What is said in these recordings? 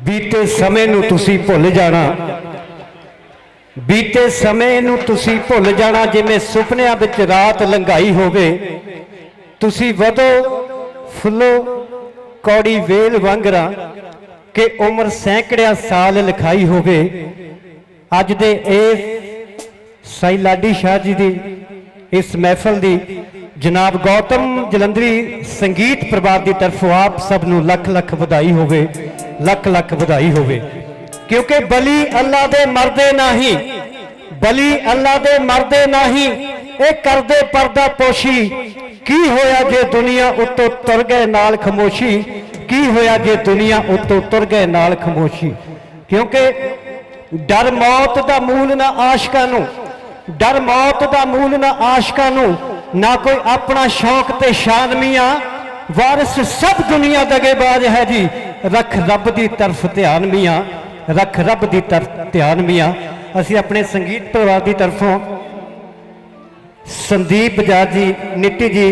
बीते समय नूं तुसीं भुल जाना, बीते समय नूं तुसीं भुल जाना। जिवें सुपनिਆਂ विच रात लंघाई होवे, तुसीं वधो फुल्लो कौड़ी वेल वांगरा कि उम्र सैकड़ियां साल लिखाई होवे। अज दे इस साईं लाडी शाह जी दी इस महफल दी जनाब गौतम जलंधरी संगीत परिवार की तरफों आप सब नूं लख लख वधाई होवे, लख लख वधाई होवे। क्योंकि बली अल्लाह दे मरदे नाही, बली अल्लाह दे मरदे नाही, ए करदे पर्दा पोशी। की होया जे दुनिया उत्तों तुर गए नाल खमोशी, की होया जे दुनिया उत्तों तुर गए नाल खमोशी। क्योंकि डर मौत दा मूल ना आशकां नूं, डर मौत दा मूल ना आशकां नूं, ना कोई अपना शौक ते शान मियां। वारिस सब दुनिया दगेबाज है जी, रख रब दी तरफ ध्यान मियां, रख रब दी तरफ ध्यान मियां। असीं अपने संगीत परिवार की तरफों संदीप बजाज जी, निट्टी जी,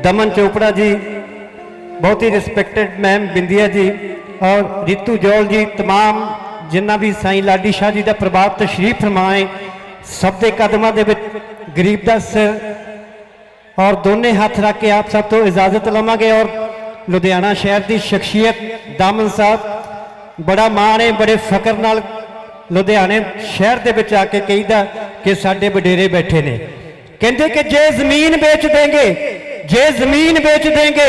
दमन चोपड़ा जी, बहुत ही रिस्पैक्टेड मैम बिंदिया जी और रितू जौल जी, तमाम जिन्ना भी साईं लाडी शाह जी का प्रभाव तशरीफ फरमाए, सब के कदमां दे विच गरीब दा सिर और दोने हाथ रख के आप सब तो इजाजत लवांगे। और लुधियाना शहर की शख्सियत दामन साहब, बड़ा माण है, बड़े फकर नाल लुधियाने शहर के विच आके कहीदा कि साडे वडेरे बैठे ने। कहते कि जे जमीन बेच देंगे, जे जमीन बेच देंगे,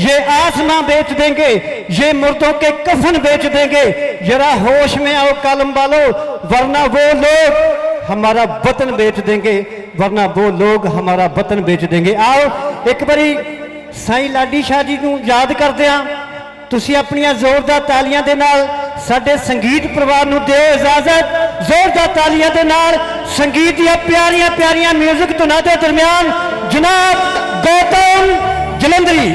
ये आसमां बेच देंगे, ये मुर्दों के कफन बेच देंगे। जरा होश में आओ कलम वालो, वरना वो लोग हमारा वतन बेच देंगे, वरना वो लोग हमारा वतन बेच देंगे। आओ एक बारी साईं लाडी शाह जी को याद करते हैं। तुसी अपनियां जोरदार तालियां दे नाल साडे संगीत परिवार नूं दिओ इजाजत। जोरदार तालियां दे नाल संगीत दी प्यारियां प्यारियां म्यूजिक धुनां दे दरमियान जनाब गौतम जलंधरी।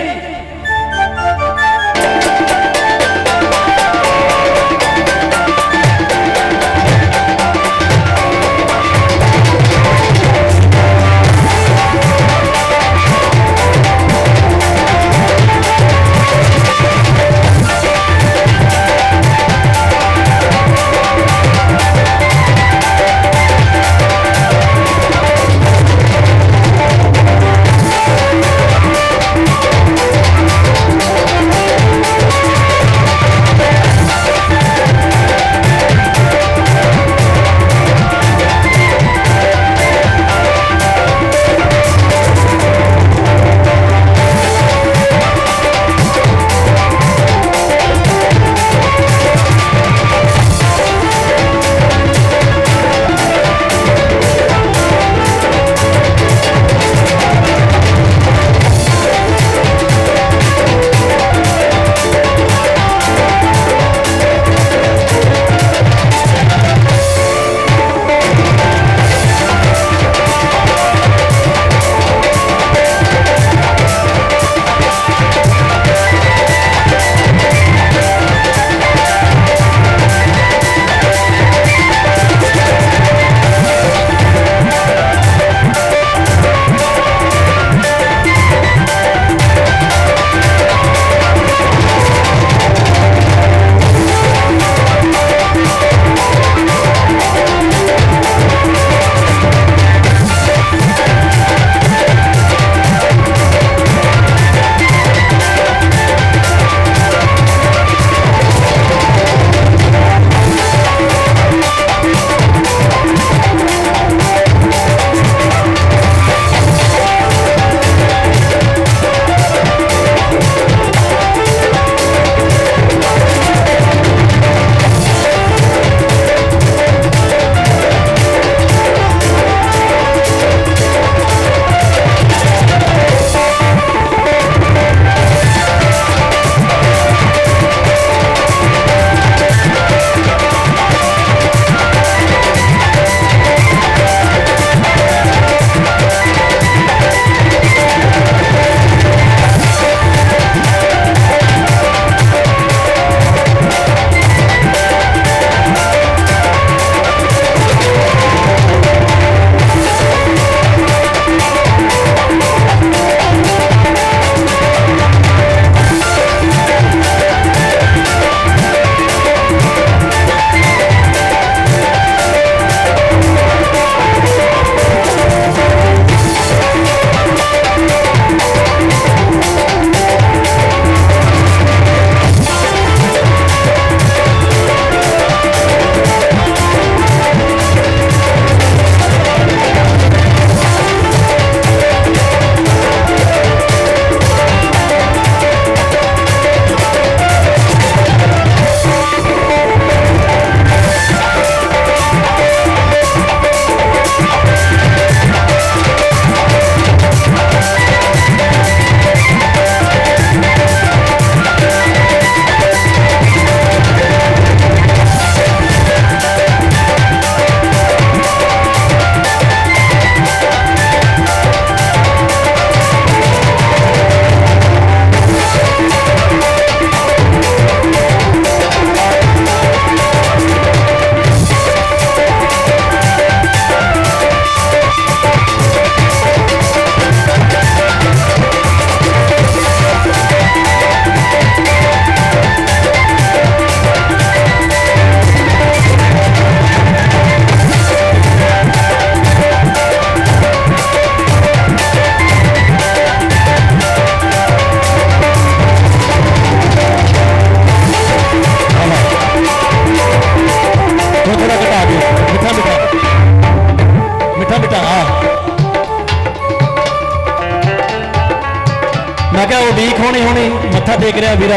उड़ीक होनी होनी मत्था टेक रहा वीरा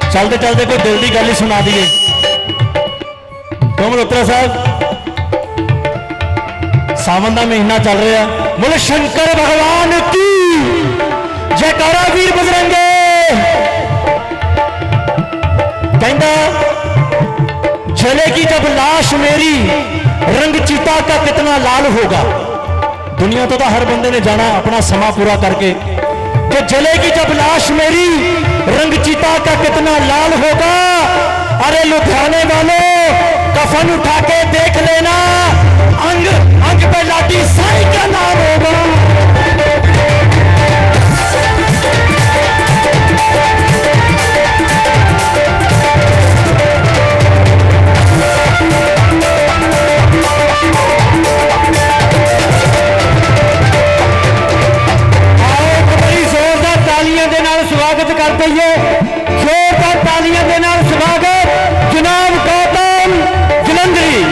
चलते चलते कोई दिल की गल ही सुना दिए क्यों मल्होत्रा साहब सावन का महीना चल रहा बोले शंकर भगवान की जयकारा वीर बजरंगे कहता जलेगी जब लाश मेरी रंग चीता का कितना लाल होगा दुनिया तो हर बंदे ने जाना अपना समा पूरा करके जो जलेगी जब लाश मेरी रंग चीता का कितना लाल होगा अरे लुधियाने वालों कफन उठा के देख लेना अंग अंग पे लाठी साई का नाम होगा स्वागत करते हैं जोरदार तालियां के नाल स्वागत जनाब गौतम जलंधरी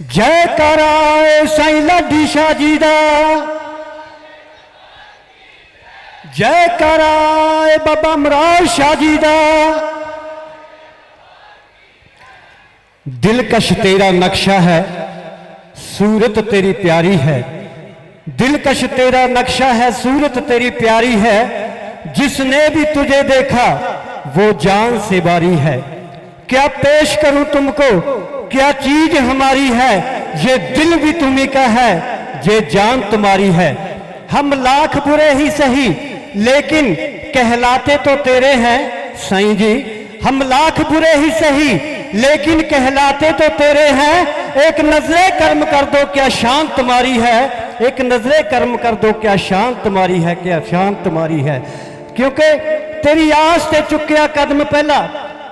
जयकारा साईं लाडी शाह जी दा जयकारा बाबा मराज शाह जी दा दिलकश तेरा नक्शा है सूरत तेरी प्यारी है दिलकश तेरा नक्शा है सूरत तेरी प्यारी है जिसने भी तुझे देखा वो जान से बारी है क्या पेश करूं तुमको क्या चीज हमारी है ये दिल भी तुम्ही का है जे जान तुम्हारी है। हम लाख बुरे ही सही लेकिन कहलाते तो तेरे हैं साईं जी। हम लाख बुरे ही सही लेकिन कहलाते तो तेरे हैं। एक नजरे कर्म कर दो क्या शान तुम्हारी है। एक नजरे कर्म कर दो क्या शान तुम्हारी है, क्या शान तुम्हारी है। क्योंकि तेरी आस ते चुक्या कदम पहला,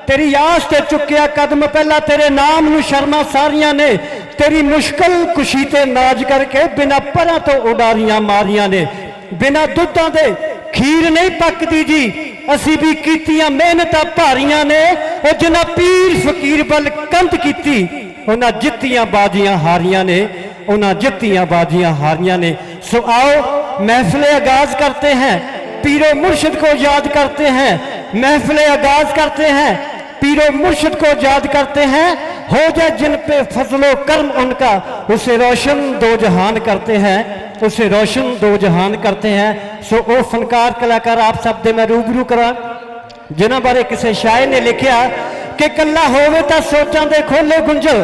तेरी आस ते चुक्या कदम पहला, तेरे नाम नू शर्मा सारियां ने। तेरी मुश्किल कुशी ते नाज करके बिना परां तो उडारियां मारियां ने। बिना दुद्धां दे खीर नहीं पकदी जी, असी भी कीतियां मेहनतां भारियां ने। ओ जिन्हां पीर फकीर बल कंध कीती उन्हां जित्तियां बाजियां हारियां ने, उन्हां जित्तियां बाजियां हारियां ने। सो आओ महफिले आगाज करते हैं, पीरो मुर्शिद को याद करते हैं। महफिले आगाज करते हैं, पीरो मुर्शिद को याद करते हैं। हो जाए जिन पे फजलो कर्म उनका, उसे रोशन दो जहान करते हैं, उसे रोशन दो जहान करते हैं। सो ओ फनकार कलाकार आप सब दे मैं रूबरू करा जिन्हां बारे किसी शायर ने लिखा कि कला होवे तां सोचां दे खोले गुंजल,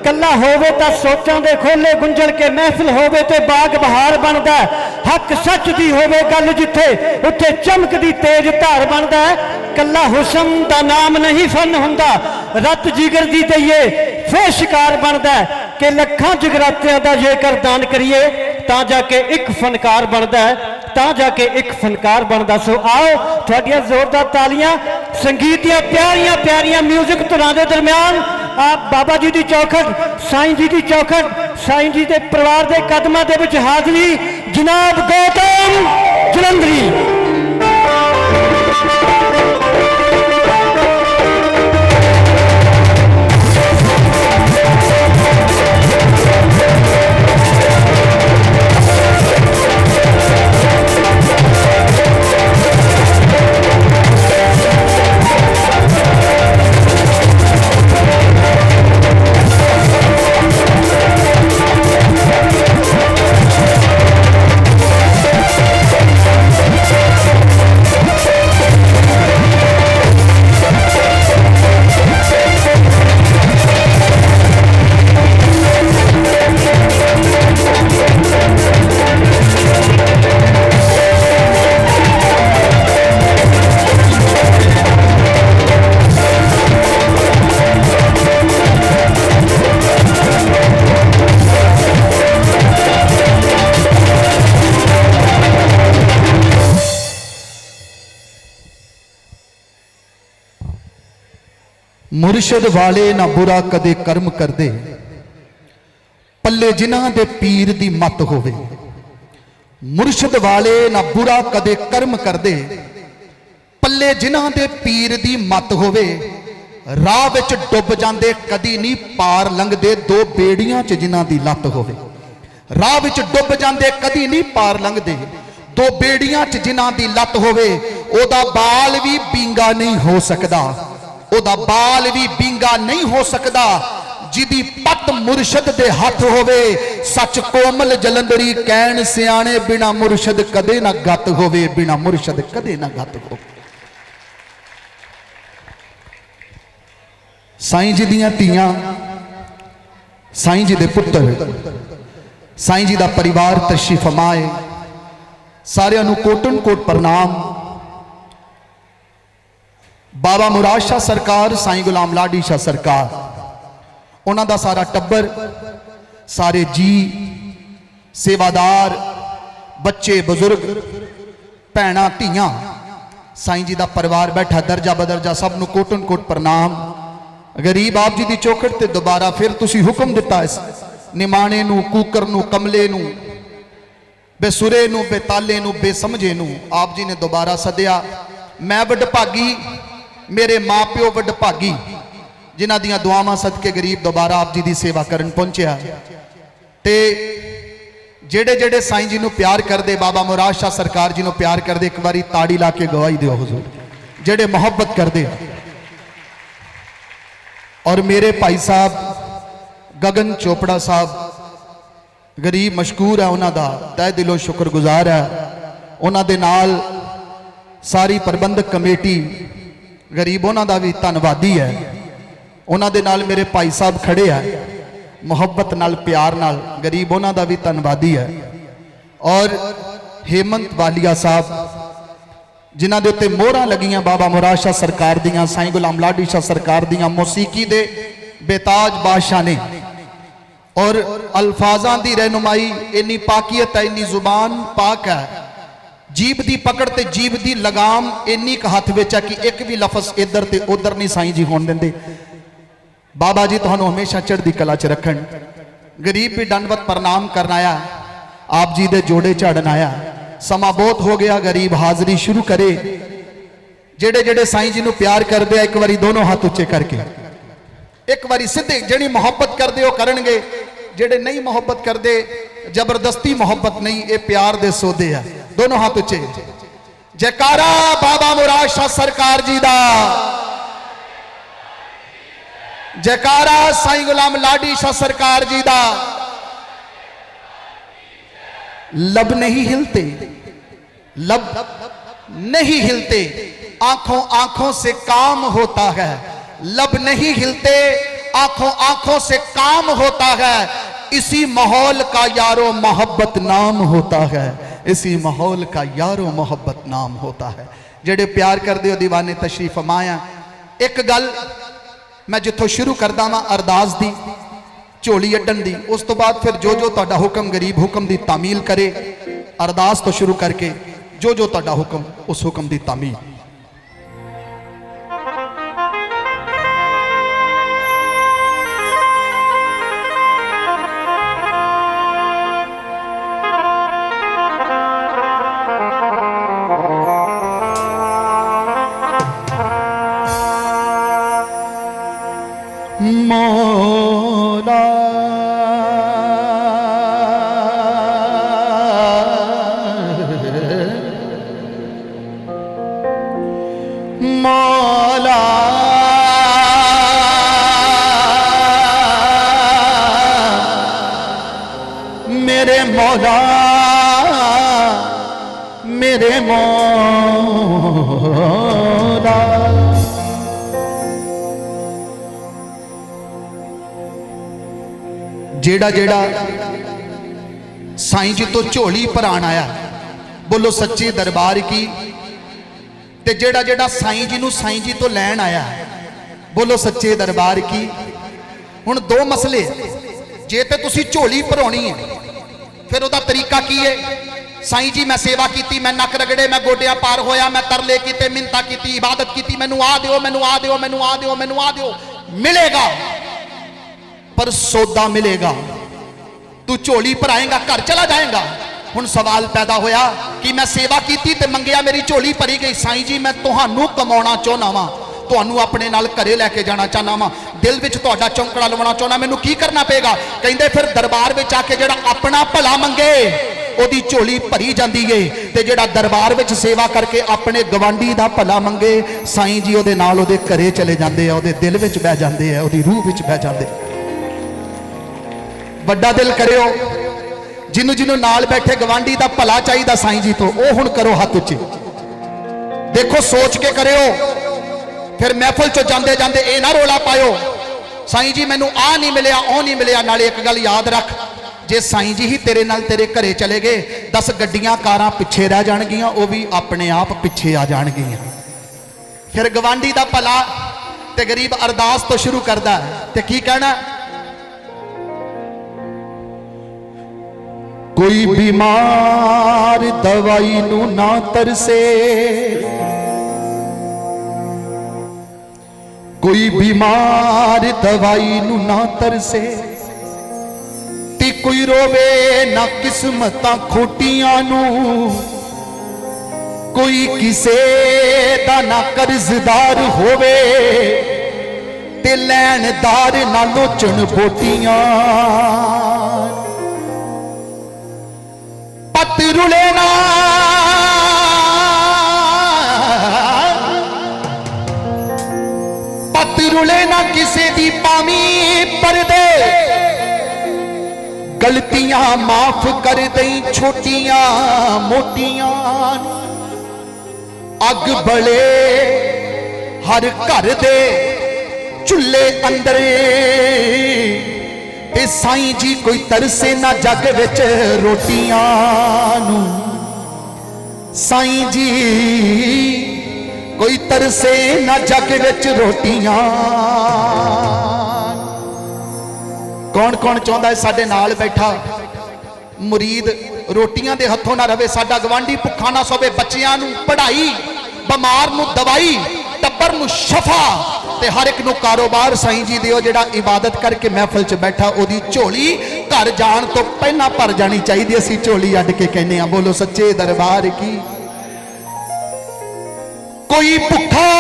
कला होवे तां सोचां दे खोले गुंजल के महफिल होवे ते बाग बहार बनदा। हक सच दी होवे गल जिथे उत्थे चमकदी तेज धार बनदा। कला हुस्न दा नाम नहीं फन हुंदा, रत जिगर दी दईए फिर शिकार बनदा। कि लखां जगरातियां दा जेकर दान करिए तां जाके एक फनकार बनदा है, तां जाके एक फनकार बनदा। सो आओ तुहाडियां जोरदार तालियां संगीत दियां प्यारियां प्यारियां म्यूजिक धुनां दे दरम्यान आप बाबा जी की चौखट, साईं जी की चौखट, साईं जी के परिवार के कदमां दे विच हाजरी जनाब गौतम जलंधरी। मुर्शद वाले ना बुरा कदे कर्म करदे, पल्ले जिन्हां दे पीर दी मत होवे। मुर्शद वाले ना बुरा कदे कर्म करदे, पल्ले जिन्हां दे पीर दी मत होवे। राह विच डुब जांदे कदी नहीं पार लंघदे, दो बेड़ियां च जिन्हां दी लत होवे। राह विच डुब जांदे कदी नहीं पार लंघदे, दो बेड़ियां च जिन्हां दी लत होवे। ओदा बाल भी बींगा नहीं हो सकदा, ओदा बाल भी बींगा नहीं हो सकदा। जिदी पत मुर्शद दे हथ होवे, सच कोमल जलंधरी कहन सियाने बिना मुर्शद कदे ना गत होवे, बिना मुर्शद कदे ना गत हो। साईं जी दियां धीआं, साईं जी दे पुत्तर, साईं जी दा परिवार तशरीफ फरमाए। सारियां नूं कोटन कोट प्रणाम। बाबा मुराद शाह सरकार, साईं गुलाम लाडी शाह सरकार, उन्हां दा सारा टब्बर, सारे जी, सेवादार, बच्चे बुजुर्ग, भैणां धीआं, साईं जी दा परिवार बैठा दर्जा बदरजा, सब नूं कोटन कोट प्रणाम। गरीब आप जी दी चौखट ते दोबारा फिर तुसी हुक्म दिता इस निमाणे नूं, कूकर नूं, कमले नूं, बेसुरे नूं, बेताले नूं, बेसमझे नूं आप जी ने दोबारा सदिया। मैं वडभागी, मेरे माँ प्यो वडभागी, जिन्हां दियां दुआवां सदके गरीब दोबारा आप जी की सेवा करन पहुंचया। ते जेड़े जेड़े साईं जी नूं प्यार करदे, बाबा मुराद शाह सरकार जी नूं प्यार करदे, एक बारी ताड़ी ला के गवाही दिओ हुजूर। जेड़े मोहब्बत करदे, और मेरे भाई साहब गगन चोपड़ा साहब गरीब मशकूर है, उन्हां दा तहे दिलों शुक्रगुजार है। उन्हां दे नाल सारी प्रबंधक कमेटी गरीब उन्हां दा भी धन्नवादी है। उन्हां दे नाल मेरे भाई साहब खड़े हैं। ਮੁਹੱਬਤ ਨਾਲ ਪਿਆਰ ਨਾਲ ਗਰੀਬ ਉਹਨਾਂ ਦਾ ਵੀ ਧੰਨਵਾਦੀ ਹੈ। ਔਰ हेमंत वालिया साहब जिन्हां दे उत्ते मोहरां लगियां बाबा मुराद शाह सरकार दियां, साईं गुलाम लाडी शाह सरकार दियां, मौसीकी दे बेताज बादशाह ने। और अल्फाजां दी रहनुमाई इन्नी पाकियत है, इन्नी जुबान पाक है, जीभ दी पकड़ ते जीभ दी लगाम इन्नी क हथ विच है कि एक भी लफज इधर ते उधर नहीं साईं जी होण दिंदे। बाबा जी तुहानूं हमेशा चढ़दी कला च रखण। गरीब भी दंडवत प्रणाम करन आया, आप जी दे जोड़े झाड़न आया। समा बहुत हो गया, गरीब हाजरी शुरू करे। जेड़े जेड़े साईं जी नूं प्यार करदे आ, एक बारी दोनों हाथ उच्चे करके एक बारी सीधे, जिहड़ी मोहब्बत करदे ओ करनगे, जेड़े नहीं मोहब्बत करदे जबरदस्ती मोहब्बत नहीं, ये प्यार दे सौदे आ। दोनों हाथ उच्चे। जयकारा बाबा मुराद शाह सरकार जी दा, जयकारा साईं गुलाम लाडी शाह सरकार जी दा। लब नहीं हिलते, लब नहीं हिलते, आंखों आंखों से काम होता है। लब नहीं हिलते, आंखों आंखों से काम होता है। इसी माहौल का यारो मोहब्बत नाम होता है। इसी माहौल का यारो मोहब्बत नाम होता है। जेड़े प्यार करदे हो दीवाने तशरीफ फरमाया। एक गल मैं जिथों शुरू करदा वां अरदास दी, झोली अड्डन दी, उस तो बाद फिर जो जो तुहाडा हुक्म गरीब हुक्म दी तामील करे। अरदास तो शुरू करके जो जो तुहाडा हुक्म उस हुक्म दी तामील। मौला मौला मेरे मौला मेरे मौला। जेड़ा जेड़ा साईं जी तो झोली भरान आया, बोलो सच्चे दरबार की। ते जेड़ा जेड़ा साईं जी नूं साईं जी तो लैन आया, बोलो सच्चे दरबार की। हुण दो मसले, जे ते तुसी झोली भराउणी है फिर उहदा तरीका की है। साईं जी मैं सेवा की, मैं नक रगड़े, मैं गोडिया पार होया, मैं तरले कीते, मिन्नतां कीती, इबादत की, मैनू आ दिओ, मैनू आ दिओ, मैनू आ दिओ, मैनू आ दिओ। मिलेगा पर सौदा मिलेगा। तू झोली भराएगा घर चला जाएगा। हुण सवाल पैदा होया कि मैं सेवा की ते मंगिया मेरी झोली भरी गई। साईं जी मैं तुहानू कमाउणा चाहुंदा वां, तुहानू अपने नाल घरे लैके जाना चाहना वां, दिल विच तुहाडा चौंकड़ा लवाउणा चाहुंदा, मैनू की करना पेगा? कहंदे फिर दरबार विच आके जिहड़ा अपना भला मंगे ओदी झोली भरी जांदी है, ते जिहड़ा दरबार विच सेवा करके अपने गवांडी दा भला मंगे साईं जी ओदे नाल ओदे घरे चले जांदे आ, ओदे दिल विच बह जांदे आ, ओदी रूह विच बह जांदे। बड़ा दिल करियो, जिन्हों जिन्हों नाल बैठे गवांडी दा भला चाहिए साईं जी तो, ओ हुण करो हाथ उच्चे। देखो सोच के करियो, फिर महफिल चो जांदे जांदे ए ना रोला पायो साईं जी मैनू आ नहीं मिलिया, ओ नहीं मिलिया। नाले एक गल याद रख, जे साईं जी ही तेरे नाल तेरे घरे चले गए, 10 गड्डियां कारां पिछे रह जाणगियां, ओ भी अपने आप पिछे आ जाणगियां। फिर गवांडी दा भला ते गरीब अरदास तो शुरू करदा ते की कहना, कोई बीमार दवाई नू ना तरसे, कोई बीमार दवाई नू ना तरसे, ते कोई रोवे ना किस्मतां खोटियां नू, कोई किसे दा ना कर्जदार होवे, ते लैणदार ना लोचण बोटियां। पत रुले ना पत रुले ना किसे दी पामी पर दे, गलतियां माफ कर दई छोटियां मोटियां। अग बले हर घर दे चुल्हे अंदरे, ते साईं जी कोई तरसे ना जग विच रोटियां नू, साईं जी कोई तरसे ना जग विच रोटियां। कौन कौन चाहता है साडे नाल बैठा मुरीद रोटियां दे हथों ना रवे, साडा गवांढी भुखा ना सोवे, बच्चियां नू पढ़ाई, बमार नू दवाई, टब्बर नू शफा, ते हर एक नू कारोबार साईं जी दिओ। जिहड़ा इबादत करके महफिल च बैठा ओदी झोली घर जाण तो पहला भर जानी चाहिए। असीं झोली अड्ड के कहने आ, बोलो सच्चे दरबार की। कोई भुखा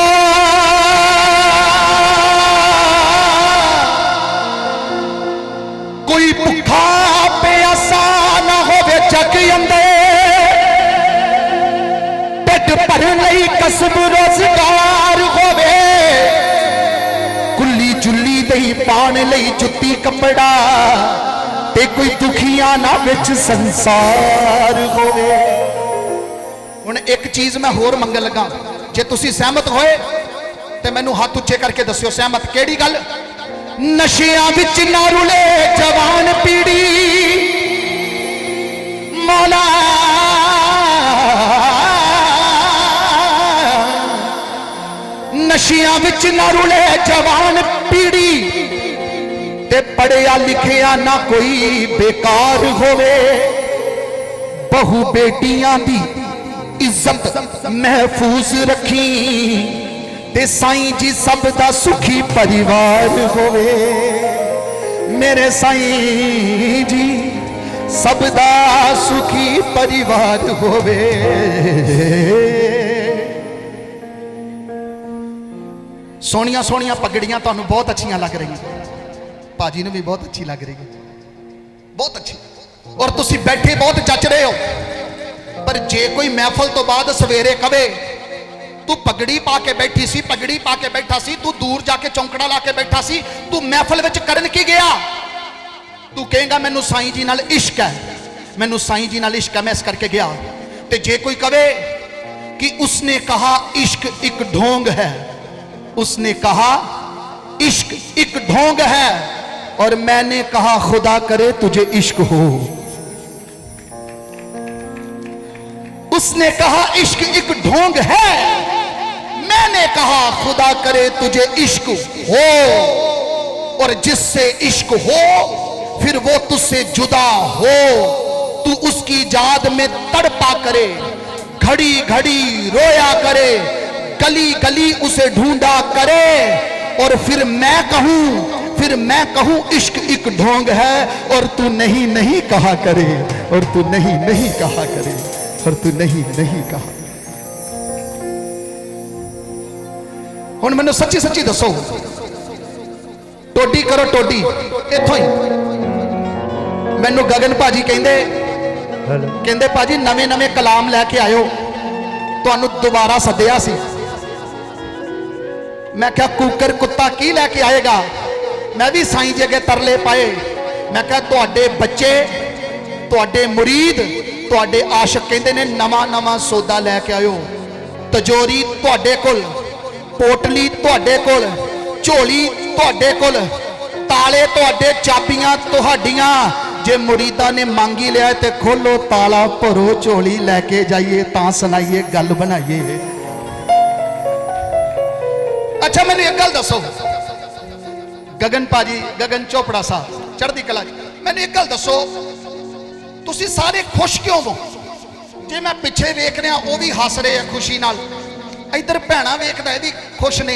कोई भुखा प्यासा ना होवे जग अंदर, ढिड भरन लई कसब रोजगार होवे, कुल्ली चुल्ली दही पाण लई जुत्ती कपड़ा, ते कोई दुखिया ना विच संसार होवे। हुण एक चीज मैं होर मंगन लगा, जे तुसी सहमत होए ते मैनू हाथ उच्चे करके दस्सियो सहमत केड़ी गल। नशियां विच ना रुले जवान पीढ़ी, मौला नशियां विच ना रुले जवान पीढ़ी, ते पढ़िया लिखिया ना कोई बेकार होवे, बहु बेटियां दी इज्जत महफूज रखी, ते साईं जी सब दा सुखी परिवार होवे। मेरे साईं जी सब दा सुखी परिवार होवे। सोनिया सोनिया पगड़ियां तुहानू बहुत अच्छियां लग रही, भाजी नू भी बहुत अच्छी लग रही है, बहुत अच्छी, और तुसी बैठे बहुत जच रहे हो। पर जे कोई महफल तो बाद सवेरे कवे तू पगड़ी पा के बैठी सी, पगड़ी पा के बैठा सी, तू दूर जाके चौंकड़ा ला के बैठा सी, तू महफल विच करन की गया? तू कहेगा मैनू साईं जी नाल इश्क है, मैनू साईं जी नाल इश्क है, मैं इस करके गया। ते जे कोई कवे कि उसने कहा इश्क एक ढोंग है, उसने कहा इश्क एक ढोंग है, और मैंने कहा खुदा करे तुझे इश्क हो। उसने कहा इश्क एक ढोंग है, मैंने कहा खुदा करे तुझे इश्क हो। और जिससे इश्क हो फिर वो तुझसे जुदा हो, तू उसकी याद में तड़पा करे, घड़ी घड़ी रोया करे, गली गली उसे ढूंढा करे, और फिर मैं कहूं इश्क एक ढोंग है, और तू नहीं नहीं कहा करे, और तू नहीं नहीं कहा करे, और तू नहीं नहीं कहा। हुण मैनू सच्ची सच्ची दसो, टोडी करो टोडी इथों ही। मैनू गगन भाजी कहंदे भाजी नवे नवे कलाम लैके आयो, तुहानू दोबारा सद्दिया सी। मैं क्या कुकर कुत्ता की लैके आएगा? मैं भी साईं जी अगे तरले पाए, मैं क्या तुहाडे बच्चे, तुहाडे मुरीद, तुहाडे आशिक कहंदे ने नवा नवा सौदा लैके आयो। तजोरी तुहाडे कोल, पोटली तुहाडे कोल, झोली तुहाडे कोल, ताले तुहाडे, चाबियां तुहाडियां। जे मुरीदा ने मांगी लिया ते खोलो ताला, भरो झोली, लैके जाइए, तां सुनाइए, गल बनाइए। अच्छा मैंने एक गल दसो, गगन भाजी, गगन चोपड़ा साहब चढ़दी कला, मैंने एक गल दसो, तुसी सारे खुश क्यों हो? जे मैं पिछे वेख रहा वो भी हस रहे हैं खुशी नाल, इधर भैणा वेखदा ये भी खुश ने,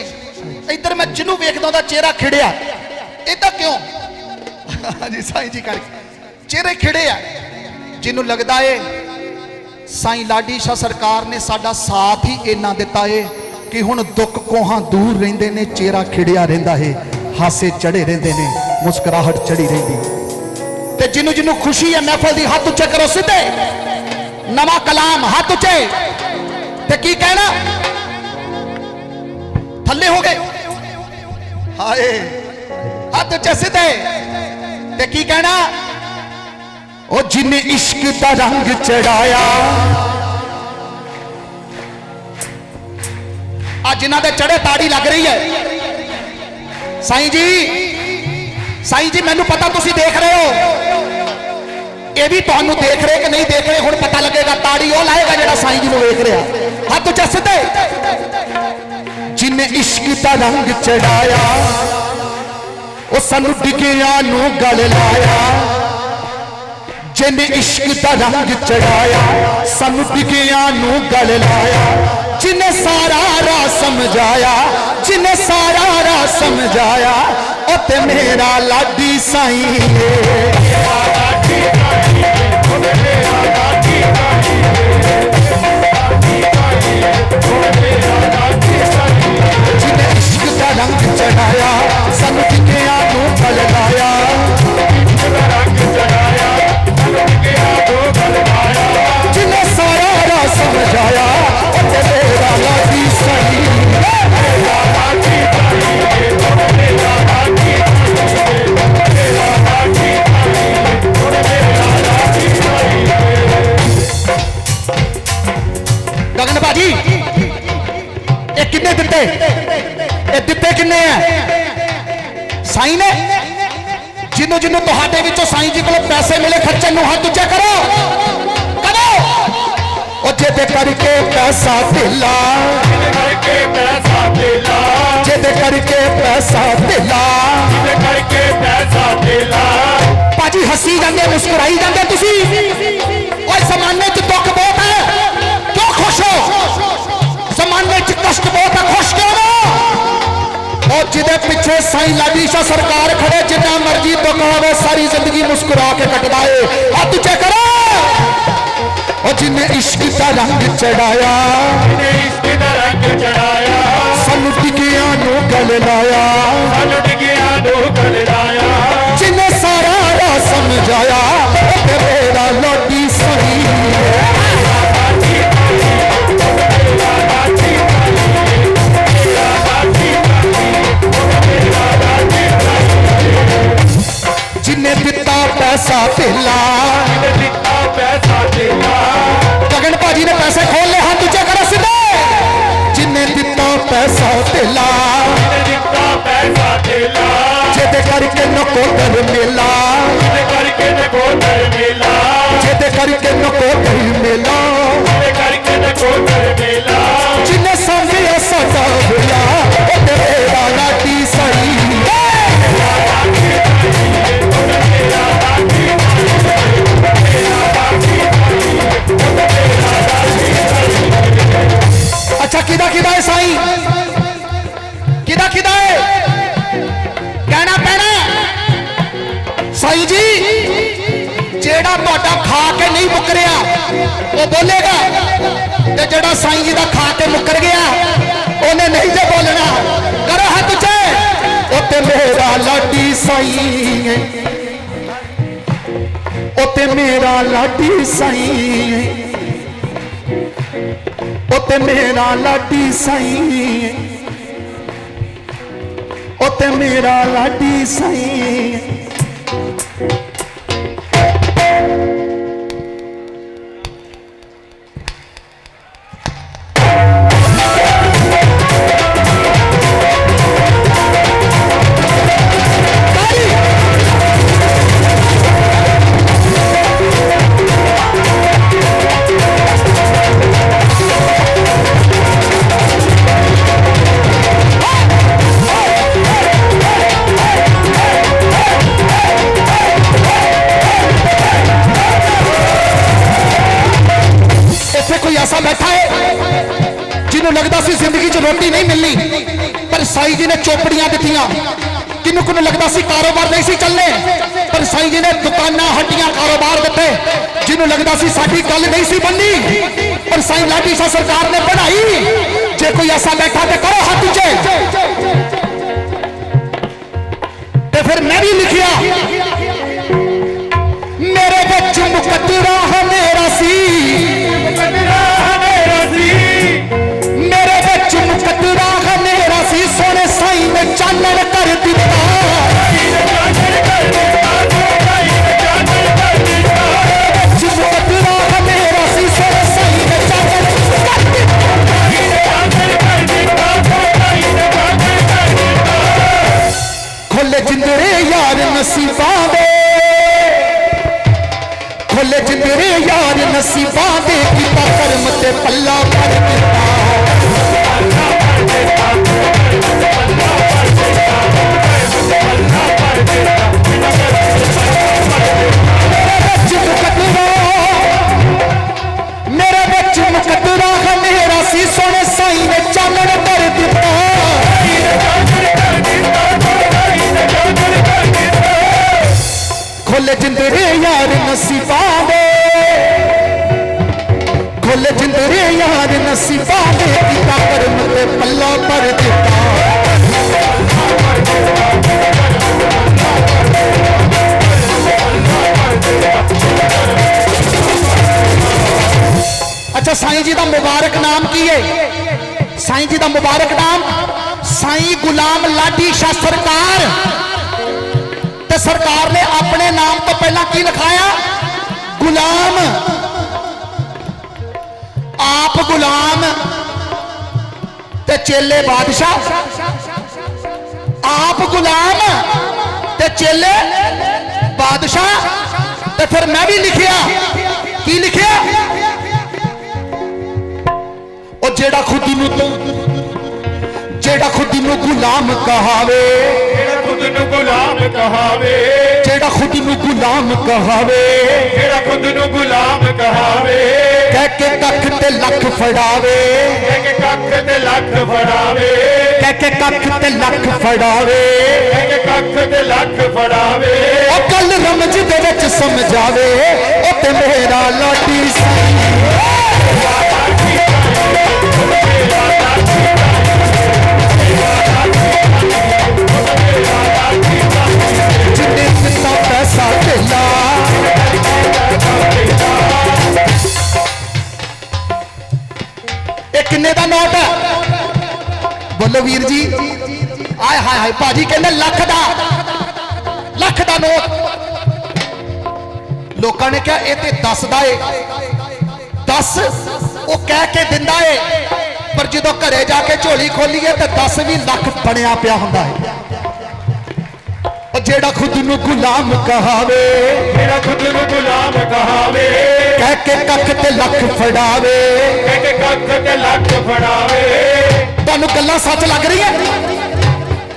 इधर मैं जिन्नू वेखदा उहदा चेहरा खिड़िया, इदा क्यों? जी साईं जी करके चेहरे खिड़े आ, जिन्नू लगदा है साईं लाडी शाह सरकार ने साडा साथ ही इन्ना दिता है कि हुण दुख कोहां दूर रहिंदे ने, चेहरा खिड़िया रहिंदा है, हासे चढ़े रहिंदे ने, मुस्कुराहट चढ़ी रहिंदी। ते जिन्नू जिन्नू खुशी है महफिल दी हाथ उच्चे करो सीधे, नवा कलाम हाथ उच्चे, ते की कहना? थल्ले हो गए, हाय हाथ उच्चे सीधे, ते की कहना? ओ जिन्हें इश्क दा रंग चढ़ाया, आज जिन्हां दे चढ़े ताड़ी लग रही है। साईं जी साईं जी मैनू पता तुसी देख रहे हो, ये भी तुहानू देख रहे कि नहीं देख रहे, हुण पता लगेगा। ताड़ी वो लाएगा जेड़ा साईं जी नू वेख रहा। हाथ उच्चा सीधे। जिन्हें इश्क दा रंग चढ़ाया वो सानू डिगिया नू गल लाया। जिन्हें इश्क दा रंग चढ़ाया सानू डिगिया नू गल लाया। जिन्हें सारा राह समझाया, जिन्हें सारा राह समझाया, ओ ते मेरा लाडी साईं जिन्हें इश्क दा रंग चढ़ाया सानू डिगिया नू गल लाया। जिन्हें सारा राह समझाया ओ ते मेरा लाडी साईं। गगन भाजी ये किन्ने दिते, ये दिते किन्ने है? साईं ने। जिन्हों जिन्हों तुहाडे विचों साईं जी को पैसे मिले खर्चन नूं हाथ उच्चा करो करो। ओ जेदे करके पैसा दिला, जेदे करके पैसा दिला, भाजी हसी जांदे मुस्कुराई जांदे तुसी। ओए जमाने च दुख बहुत है, क्यों खुश हो? जमाने च कष्ट बहुत है, खुश क्यों हो? और जिदे पिछे साईं लाडी शाह सरकार खड़े, जिन्ना मर्जी दुख होवे सारी जिंदगी मुस्कुरा के कटदा है। हाथ उच्चे करो। और जिन्हें इश्क दा रंग चढ़ाया, सानू डिगिया नू गल लाया। जिन्हें सारा राह समझाया ओ ते मेरा लाडी साईं। जिन्हें दिता पैसा दिला, गगन भाजी ने पैसे खोल ले, हाथ ऊंचे करो सीधे। जिन्हें दिता पैसा दिला, जेदे करके नकोदर मिला, जेदे करके नकोदर मिला, जिन्हें समझिया साडा भुला ओ ते मेरा लाडी साईं। अच्छा किदा किदा है साईं, किदा किदा है कहना पैना साईं जी। जेड़ा ਤੁਹਾਡਾ खा के नहीं मुकरिया वो बोलेगा, ते जेड़ा साईं जी दा खा के मुकर गया उन्हें नहीं जे बोलना। करो हाथ उच्चे। ओ ते मेरा लाडी साईं, ओ ते मेरा लाडी साईं, ओ ते मेरा लाडी साईं, ओ ते मेरा लाडी साईं। ऐसा बैठा है जिन्हों लगता सी जिंदगी च रोटी नहीं मिलनी, पर साईं जी ने चौपड़ियां दित्तियां। किन्नू को लगता सी कारोबार नहीं सी चलने, पर साईं जी ने दुकाना हट्टियां कारोबार दिते। जिन्हों लगता सी साडी गल नहीं सी बननी, पर साईं लाडी शाह सरकार ने बढ़ाई। जे कोई ऐसा बैठा तो करो हाथ ऊंचे। तो फिर मैं भी लिखिया मेरे बच्चे मुकद्दरा है मेरा सी, मेरे बच्चे मुकद्दरा है मेरा सी। सोने साईं ने चानन कर दिता, बच्चे मुकद्दरा है मेरा सी। सोने साईं ने चानन कर दिता। नसीबां दे खोले जिंदरे यार नसीबां दे कीता कर्म ते पल्ला भर दिता मेरे बच्चे मुकद्दरा है मेरा सी सोने साई ने चानन कर दिता खोले जिंदरे यार नसीबां दे खोले जिंदरे यार नसीबां दे कीता कर्म ते पल्ला भर दिता अच्छा साईं जी का मुबारक नाम की है साईं जी का मुबारक नाम साईं गुलाम लाडी शाह सरकार ते सरकार ने अपने नाम तो पहला की लिखाया गुलाम आप गुलाम ते चेले बादशाह आप गुलाम ते चेले बादशाह ते फिर मैं भी लिखिया की लिखिया और जेड़ा खुदी नू जेड़ा खुदी नू गुलाम कहावे जेड़ा खुद नू गुलाम कहावे जेड़ा खुदी नू गुलाम कहावे जेड़ा खुद नू गुलाम कहावे कह के कख ते लख फड़ावे कह के कख ते लख फड़ावे कह के कख ते लख फड़ावे कह के कख ते लख फड़ावे ओ गल रमज दे विच समझावे ओ ते मेरा लाडी पैसा ढेला किन्ने का नोट है बोलो वीर जी आय हाय हाय भाजी कहते लख का नोट लोगों ने कहा ये 10 का है 10 वो कह के दिंदा है पर जो घरे जाके झोली खोलीए तो 10 भी लख बनया पिया हुंदा है जेड़ा खुद नू गुलाम कहावे जेड़ा खुद नू गुलाम कहावे कह के कख ते लख फड़ावे कह के कख ते लख फड़ावे तुहानू गल्लां सच लग रही है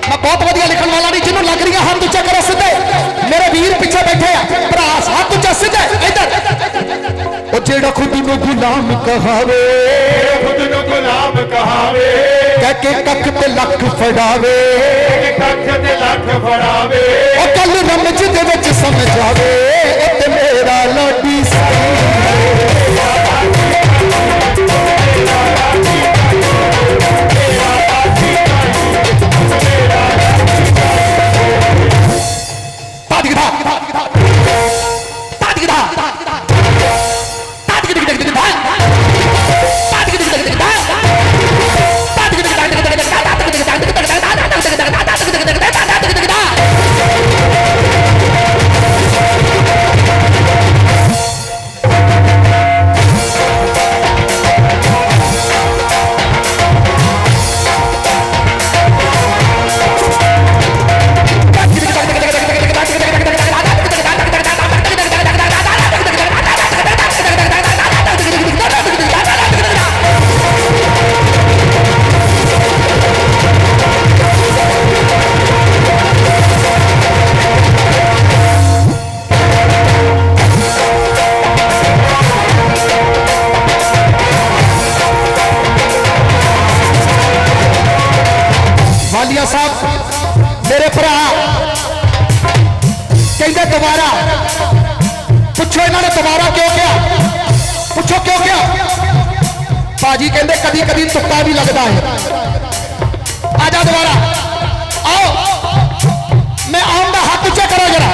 मैं बहुत वधिया लिखण वाला नहीं जिन्होंने लग रही है हाथ ऊंचा करो सीधे मेरे वीर पीछे बैठे हैं भरा हाथ ऊंचा सीधे इधर ओ जेड़ा खुद नू गुलाम कहावे जेड़ा खुद नू गुलाम कहावे कह के कख ते लख फड़ावे कह के कख ते लख फड़ावे ओ गल रमज दे विच समझावे ओ ते मेरा लाडी वालिया साहब मेरे भरा कहते दोबारा पूछो इन्होंने दोबारा क्यों किया पूछो क्यों किया भाजी कहते कदी कदी तुक्का भी लगता है आजा दोबारा आओ मैं आऊंगा हाथ ऊंचा करो जरा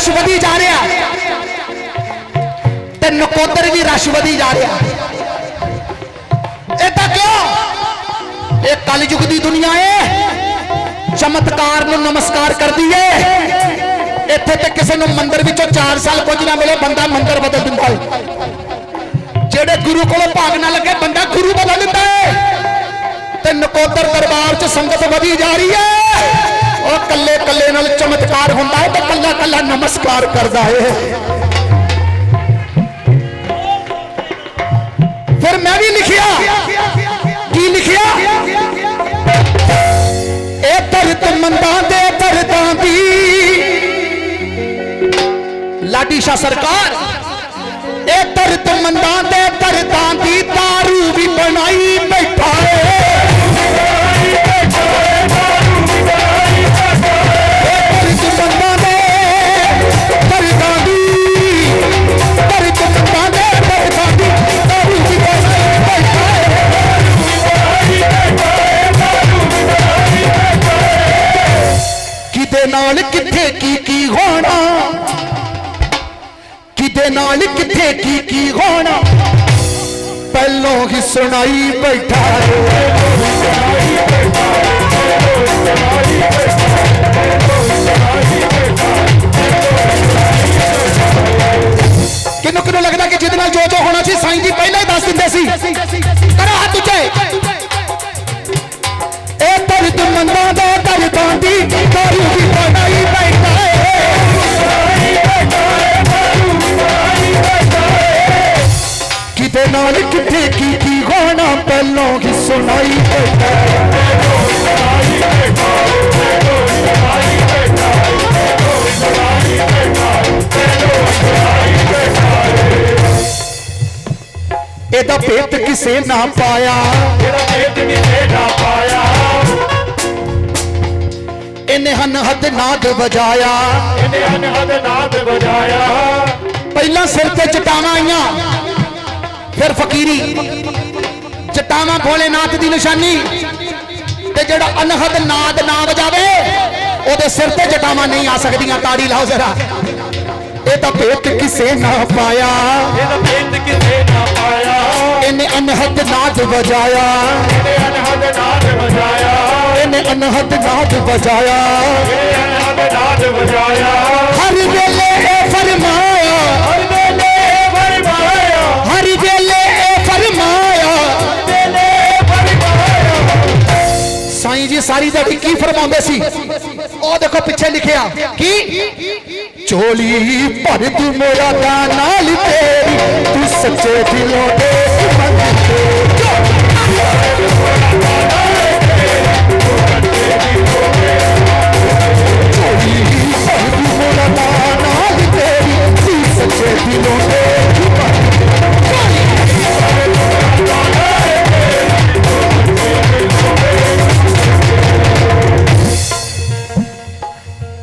रश वधी जा रहा ते नकोदर भी रश वधी जा रहा। इदा क्यों? ये कलयुग की दुनिया है, चमत्कार नूं नमस्कार कर दी है। इत्थे ते किसी नूं मंदिर विचों 4 साल कुछ ना मिले, बंदा मंदिर बदल दिंदा है। जेड़े गुरु कोलों भाग ना लगे, बंदा गुरु बदल दिंदा है। ते नकोदर दरबार च संगत वधी जा रही है, और कल्ले कल्ले नाल चमत्कार हुंदा है, ते कल्ला कल्ला नमस्कार करदा है। फिर मैं भी लिखिया, की लिखिया? ए दर्द मंदां दे दर्दां दी, लाडी शाह सरकार, ए दर्द मंदां दे दर्दां दी दारू भी बनाई बैठा है। नाल किथे की होना, किदे नाल किथे की होना, पहलों ही सुनाई बैठा है। किनू किनू लगता कि जिद नाल जो होना सी साईं जी पहले ही दस दिंदे सी? करो हाथ उच्चे। ए दर्द मंदां दे दर्दां दी दारू भी बनाई बैठा है। किते नाल किथे की होना, पहलों ही सुनाई बैठा एदा भेत किसे ना पाया, इन्हें अनहद नाद बजाया, पहला सिर ते चटावां आईयां, फिर फकीरी। चटावां भोलेनाथ की निशानी, ते जेड़ा अनहद नाद ना बजावे ओदे सिर ते चटावां नहीं आ सकदियां। ताड़ी लाओ जरा। एदा भेत किसे ना पाया, इन्हें अनहद नाद बजाया, इन्हें अनहद नाद बजाया, हर वेले फरमाया, हर वेले फरमाया। साईं जी सारी दिहाड़ी की फरमाते सी? ओ देखो पीछे लिखिया की, चोली भर तू मेरा नाल तेरी, तू सच्चे दिलों दे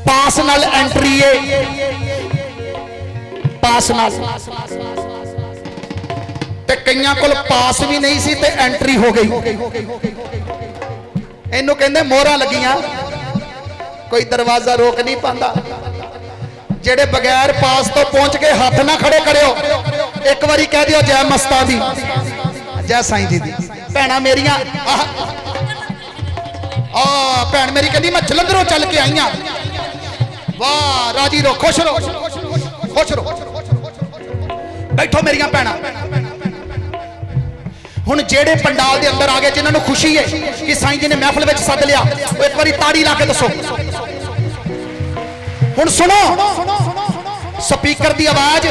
पास नाल एंट्री है, पास नाल ते कईयां कोल पास भी नहीं सी ते एंट्री हो गई। इनू कहंदे मोहरां लगियां, कोई दरवाजा रोक नहीं पाता। जेड़े बगैर पास तो पहुंच के हाथ ना खड़े करियो, एक बारी कह दियो जय मस्तां दी, जय साईं जी दी। भैणां मेरियां भैन मेरी कहंदी मैं जलंधरों चल के आई हां। वाह, राजी रहो, खुश रहो, खुश रहो, बैठो मेरियां भैणां। हुण जेड़े पंडाल दे अंदर आ गए, जिन्हां नूं खुशी है कि साईं जी ने महफिल विच सद लिया, वो एक बारी ताड़ी ला के दसो। हुण सुनो, स्पीकर की आवाज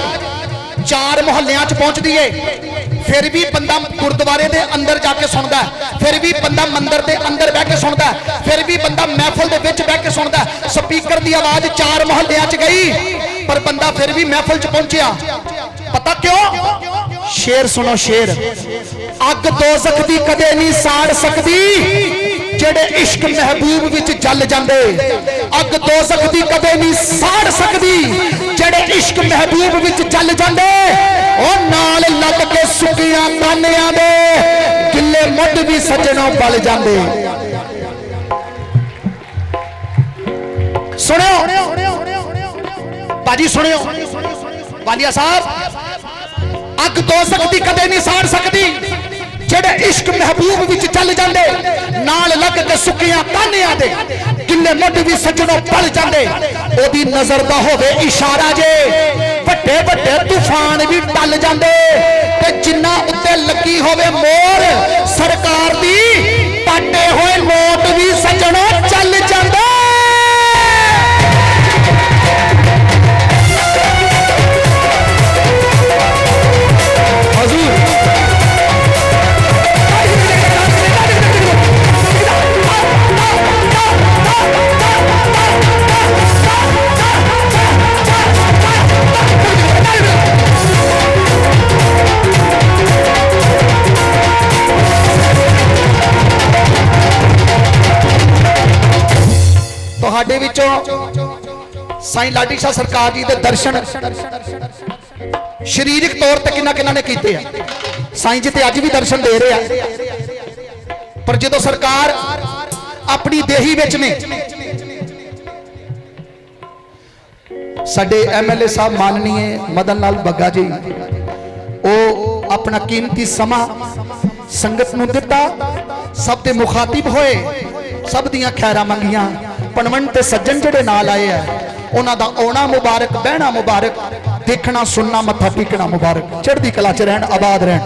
4 मोहल्लियां च पहुंचती है, फिर भी बंदा गुरुद्वारे दे अंदर जाके सुनता है, फिर भी बंदा मंदिर दे अंदर बह के सुनता है, फिर भी बंदा महफिल दे विच बह के सुनता है। स्पीकर की आवाज 4 मोहल्लियां च गई, पर बंदा फिर भी महफिल च पहुंचया। पता क्यों? शेर सुनो, शेर। अग दोज़ख दी कदे नहीं साड़ सकदी, जेड़े इश्क महबूब विच जल जांदे। अग दोज़ख दी कदे नहीं साड़ सकदी, जेड़े इश्क महबूब विच जल जांदे। ओ नाल लग के सुकियां कानियां दे गिले मुੱਢ भी सजनों पल जांदे। सुनो, भाजी सुनियो वालिया साहब, अग तो सकती कदे नहीं साड़ सकती, जेड़े इश्क महबूब विच चल जांदे नाल लग के सुकियां कानियां दे किले मुੱਢ भी सजणों पल जांदे, ओदी नजर दा होवे इशारा जे ਵੱਡੇ ਵੱਡੇ तूफान भी टल जांदे, ते जिन्ना उत्ते लगी होवे मोर सरकार दी पाटे होए नोट भी सजणों चल जांदे। ਤੁਹਾਡੇ ਵਿੱਚੋਂ ਸਾਈਂ ਲਾਡੀ ਸ਼ਾਹ ਸਰਕਾਰ ਜੀ ਦੇ ਦਰਸ਼ਨ ਸਰੀਰਕ ਤੌਰ ਤੇ ਕਿੰਨਾ ਨੇ ਕੀਤੇ ਆ। ਸਾਈਂ ਜੀ ਤੇ ਅੱਜ ਵੀ ਦਰਸ਼ਨ ਦੇ ਰਹੇ ਆ, ਪਰ ਜਦੋਂ ਸਰਕਾਰ ਆਪਣੀ ਦੇਹੀ ਵਿੱਚ ਨੇ, ਸਾਡੇ ਐਮਐਲਏ ਸਾਹਿਬ ਮਾਨਨੀਏ ਮਦਨ ਲਾਲ ਬੱਗਾ ਜੀ, ਉਹ ਆਪਣਾ ਕੀਮਤੀ ਸਮਾਂ ਸੰਗਤ ਨੂੰ ਦਿੱਤਾ, ਸਭ ਦੇ ਮੁਖਾਤਿਬ ਹੋਏ, ਸਭ ਦੀਆਂ ਖੈਰਾਂ ਮੰਗੀਆਂ। पनवंत ते सज्जन जेडे नाल आए हैं उन्हां दा आउणा मुबारक, बहना मुबारक, देखना सुनना मत्था टेकना मुबारक, चढ़दी कला च रहन, आबाद रहन।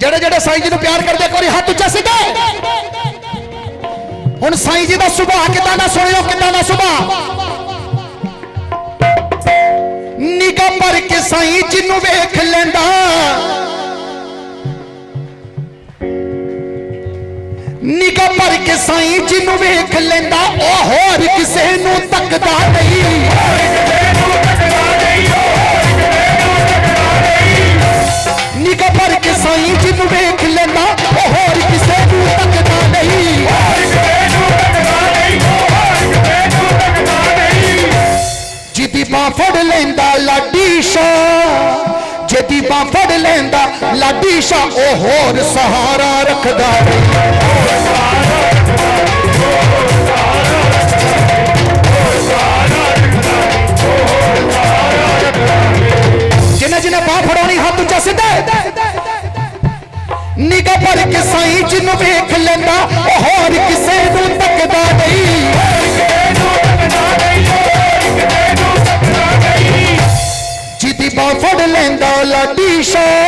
जेडे जेडे साईं जी नूं प्यार करदे एक बारी हाथ उच्चा सीधा। हुण साईं जी दा सुभाव किदां दा सुणियो, किदां दा सुभाव। निगाह भर के साईं जी नूं वेख लैंदा, निगाह भर के साईं जी नूं वेख लैंदा, ओ होर किसे नूं तकदा नहीं। निगाह भर के साईं जी नूं वेख लैंदा, ओ होर किसे नूं तकदा नहीं। जिदी बां फड़ लैंदा लाडी शाह, जिदी बां फड़ लैंदा लाडी शाह, ओ होर सहारा रखदा नहीं। जिन्हें जिन्हें बांह फड़ानी हाथ उच्चा सीधा। निगाह भर के साईं जी नूं वेख लैंदा, ओ होर किसे नूं तकदा नहीं। जिदी बांह फड़ लैंदा लाडी शाह,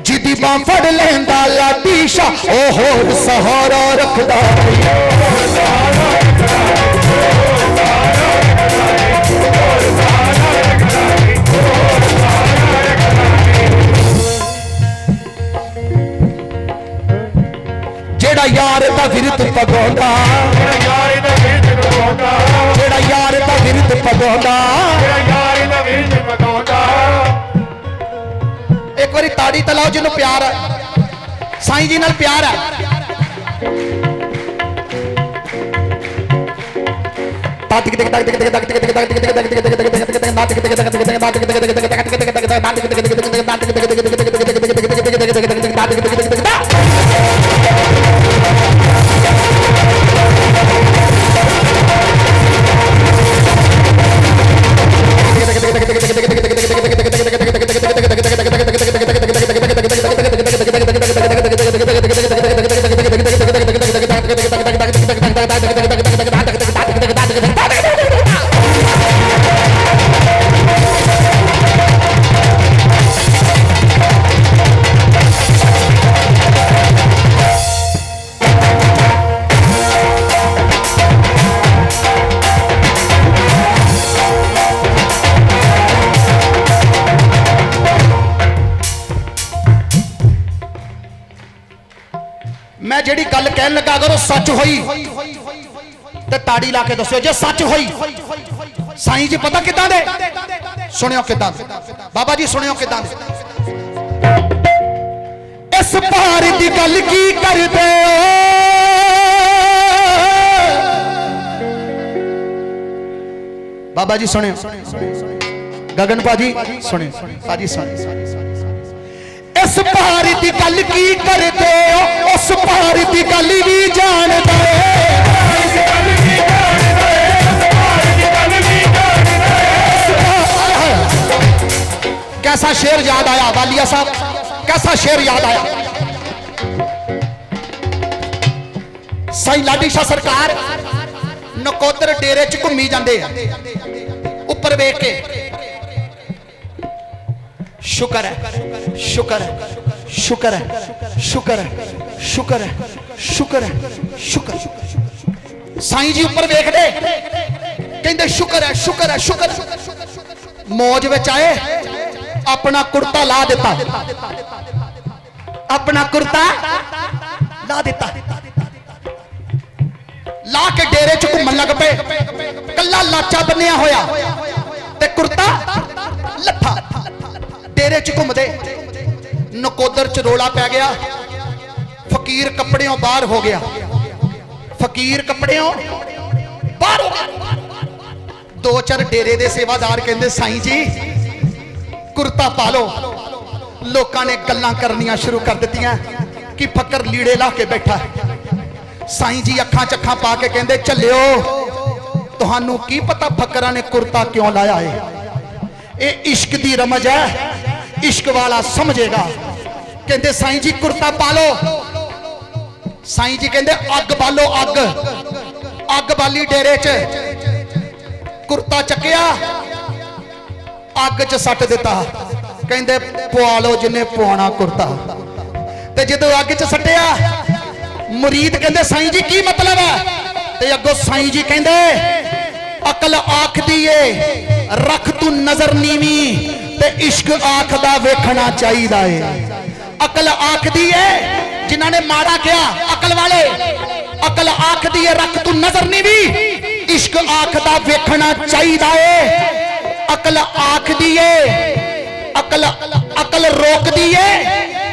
जिदी बांह फड़ लैंदा लाडी शाह, ओ होर सहारा रखदा नहीं। जेड़ा यार दा विरत पगोंदा, जेड़ा यार दा विरत पगोंदा, एक बारी ताड़ी तलाओ जिन्हों प्यार है, साईं जी नाल प्यार है। मैं जेड़ी गल कहन लगा अगर वो सच होई ते ताड़ी ला के दस्यो जे सच होई। साईं जी पता किदां दे, सुनियो किदां बाबा जी, सुनियो किदां इस पार दी गल की करदे हो। बाबा जी सुनियो, गगन भाजी सुनियो, भाजी सुनियो, इस पार दी गल की करदे हो, उस पार दी गल भी जानदा है। कैसा शेर याद आया वालिया साहब, कैसा शेर याद आया? साईं लाडी शाह सरकार नकोदर डेरे च घूमी जाते उपर वेख के, शुक्र है शुक्र है शुक्र है शुक्र है शुक्र है शुक्र है शुक्र। साईं जी उपर वेख दे, कहते शुक्र है शुक्र है शुक्र है। मौज विच आए, अपना कुर्ता ला दिता, अपना कुर्ता ला दिता, ला के डेरे च घूमन लग पे, कला लाचा बनिया होया ते कुर्ता लथा, डेरे च घूमदे नकोदर च रोला पै गया, फकीर कपड़ियों बाहर हो गया, फकीर कपड़ियों बाहर हो गया। दो चार डेरे दे सेवादार कहंदे साईं जी कुर्ता पा लो। लोकां ने गल्लां करनियां शुरू कर दित्तियां कि फकर लीड़े ला के बैठा है। साईं जी अखां चखां पा के कहंदे चलियो, तुहानू की पता फकरां ने कुर्ता क्यों लाया है? ये इश्क दी रमज है, इश्क वाला समझेगा। कहंदे साईं जी कुर्ता पा लो। साईं जी कहंदे अग बालो, अग अग बाली डेरे च, कुर्ता चकिया अग च सट दिता, कहंदे पवा लो जिन्हें पवाना कुर्ता। ते जदों अग च सटिया, मुरीद कहंदे साईं जी की मतलब है? ते अगों साईं जी कहंदे अकल आखदी है रख तू नजर नीवी, ते इश्क आखदा वेखना चाहिदा है। अकल आखदी है, जिन्हां ने माड़ा किया अकल वाले, अकल आखदी है रख तू नजर नीवी, इश्क आखदा वेखना चाहिदा है। अकल आखदी है, अकल अकल रोकदी है,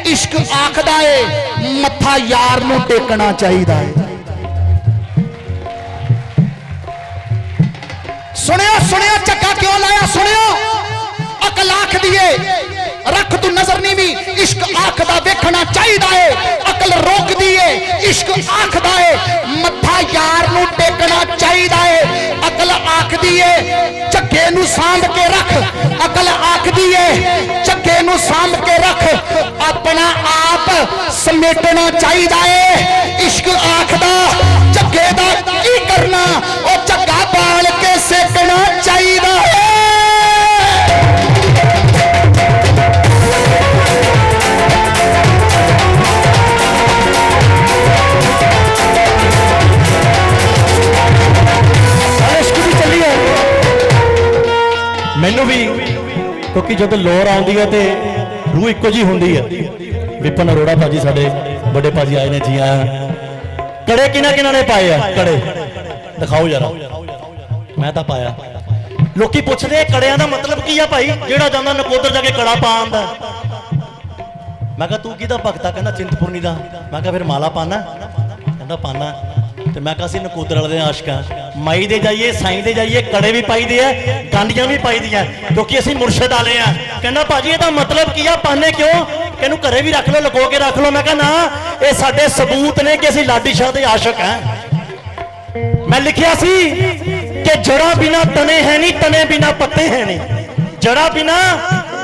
इश्क आखदा है मत्था यार नू टेकना चाहिदा है। सुनियो सुनियो चक्का क्यों लाया? सुनियो, अकल आखदी है रख तू नजर नीवी, इश्क आखदा वेखना चाहिदा है। अकल रोकदी है, इश्क आखदा है मत्था यार नू टेकना चाहिदा है। अकल आखदी है झग्गे नू सांभ के रख, अकल आखदी है झग्गे नू सांभ के रख, अपना आप समेटना चाहिदा है। इश्क आखदा झग्गे दा की करना, और झग्गा बाल के सेकना चाहिदा है। मैनू भी क्योंकि जब लोर आती है तो रूह इको जी होंगी है। विपिन अरोड़ा भाजी साडे बड़े भाजी आए ने, जी आया। कड़े किन्हां ने पाए आ? कड़े दिखाओ जरा, मैं तो पाया। लोकी पुछदे कड़ियां दा मतलब की है भाई? जेड़ा जांदा नकोदर जाके कड़ा पा आंदा। मैं कहा तू किहदा भगता? कहना चिंतपुर्नी दा। मैं कहा फिर माला पाना? कहना पाना। तो मैं कहा नकोदर वाले आशिक हाँ, माई दे जाइए साईं दे जाइए कड़े भी पाई दे है, गांडियां भी पाई दी है, क्योंकि असीं मुर्शद वाले हैं। कहना भाजी ਇਹਦਾ मतलब की है? पाने क्यों? कहनू घरे भी रख लो, लुको के रख लो। मैं कहा ना, ये साडे सबूत ने कि असीं लाडी शाह दे आशिक हैं। मैं लिखिया सी कि जड़ा बिना तने है नहीं, तने बिना पत्ते है नहीं। जड़ा बिना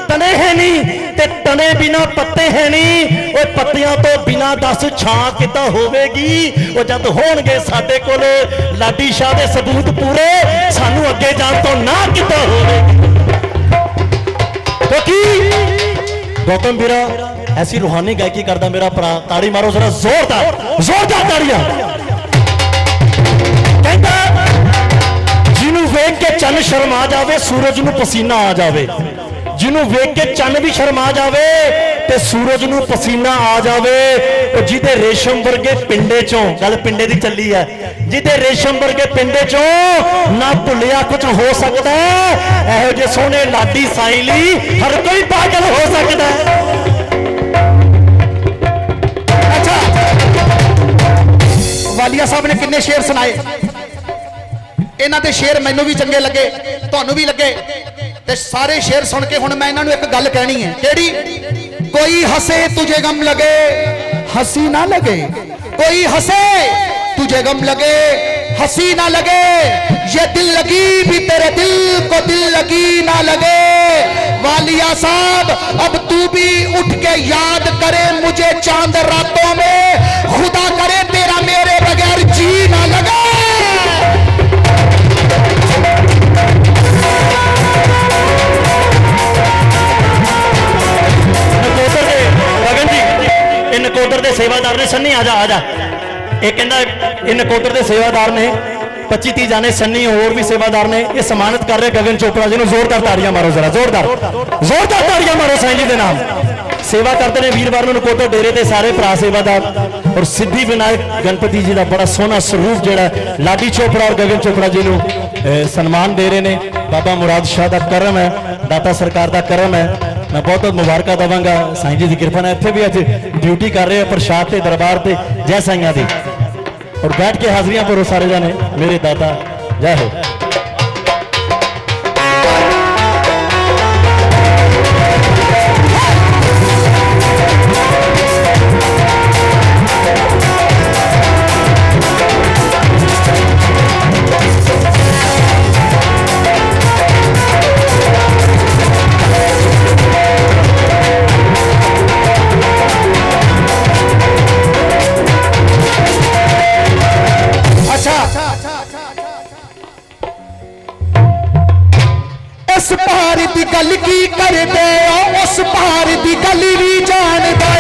तने है नहीं ते तने बिना पत्ते है नहीं। वो पत्तियां तो बिना दस छां किता होवेगी। वो जब होणगे साडे कोल लाडी शाह दे सबूत पूरे, सानू अगे जान तो ना किता होवेगी। क्योंकि गौतम वीरा ऐसी रूहानी गायकी करदा मेरा भरा। ताड़ी मारो जरा जोरदार, जोरदार ताड़ियां। कहता जिन्हों वेख के चन शर्मा जावे, सूरज नू पसीना आ जावे। जिन्हों वेख के चन भी शर्मा जावे ते सूरज नू पसीना आ जावे। और जिदे रेशम वर्गे पिंडे चों, गल पिंडे दी चली है, जिदे रेशम वर्गे पिंडे चों ना भुलिया कुछ हो सकता है। एहो जे सोने लाडी साईं ली हर कोई पागल हो सकता है। अच्छा, वालिया साहब ने किन्ने शेर सुनाए? इन्हां दे शेर मैनू भी चंगे लगे, तुहानू भी लगे। ते सारे शेर सुन के हुण मैं इन्हां नू एक गल कहनी है। केड़ी? कोई हंसे तुझे गम लगे, हंसी ना लगे। कोई हंसे तुझे गम लगे, हंसी ना लगे। ये दिल लगी भी तेरे दिल को दिल लगी ना लगे। वालिया साहब अब तू भी उठ के याद करे मुझे चांद रातों में, खुदा करे तेरा मेरे बगैर जी ना लगे। नकोदर के सेवादार ने सन्नी आजा आजा ये कहना ये नकोदर के सेवादार ने 25-30 जाने सन्नी और भी सेवादार ने ये सम्मानित कर रहे गगन चोपड़ा जी को। जोरदार ताड़ियां मारो जरा, जोरदार ताड़ियां मारो साईं जी के नाम। सेवा करते हैं वीरवार को नकोदर डेरे के सारे भरा सेवादार और सिद्धि विनायक गणपति जी का बड़ा सोहना स्वरूप जोड़ा लाडी चोपड़ा और गगन चोपड़ा जी को सम्मान दे रहे हैं। बाबा मुराद शाह का करम है, दाता सरकार का करम है। मैं बहुत बहुत मुबारक देवांगा साईं जी की कृपा ने। इतने भी अज ड्यूटी कर रहे हैं प्रसाद के दरबार से जय साइया दी और बैठ के हाजरियां भरो सारे जाने मेरे दाता जय हो। इस पार दी गल की कर दे उस पार दी गल भी जान दे।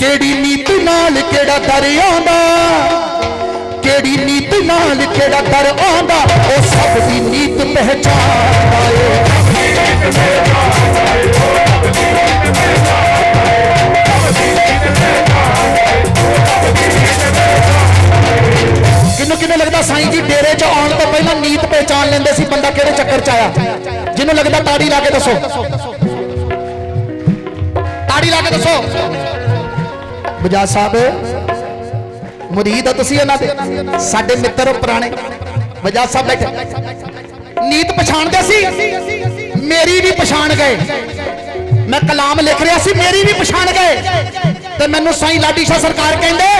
केड़ी नीत नाल केड़ा दर आंदा, केड़ी नीत नाल केड़ा दर आंदा, ओ सब दी नीत पहचानदा है। किन्नू लगता साईं जी डेरे च आने तो पहला नीत पहचान लेंदे सी बंदा किहड़े चक्कर च आया। जिन्हों लगता ताड़ी ला के दसो, ताड़ी ला के दसो। बजाज साहब मुरीद हो तुसीं इन्हां दे, साडे मित्र पुराने। बजाज साहब बैठे नीत पछाणदे सी, मेरी भी पछाण गए। मैं कलाम लिख रहा सी, मेरी भी पछाण गए। तो मैनू साईं लाडी शाह सरकार कहंदे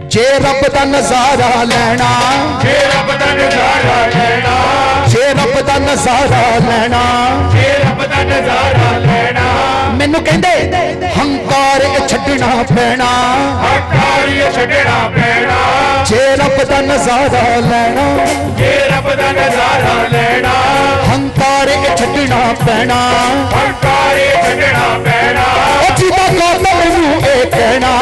जे रब दा नजारा लेना, जे रब दा नजारा लेना, जे रब दा नजारा लेना, जे रब दा नजारा लेना। मैनू कहंदे हंकार छड्डना पैना, हंकार छड्डना पैना। जे रब दा नजारा लेना, जे रब दा नजारा लेना, हंकार छड्डना पैना, हंकार छड्डना पैना। ओ जिदा गौतम नू ए कहना,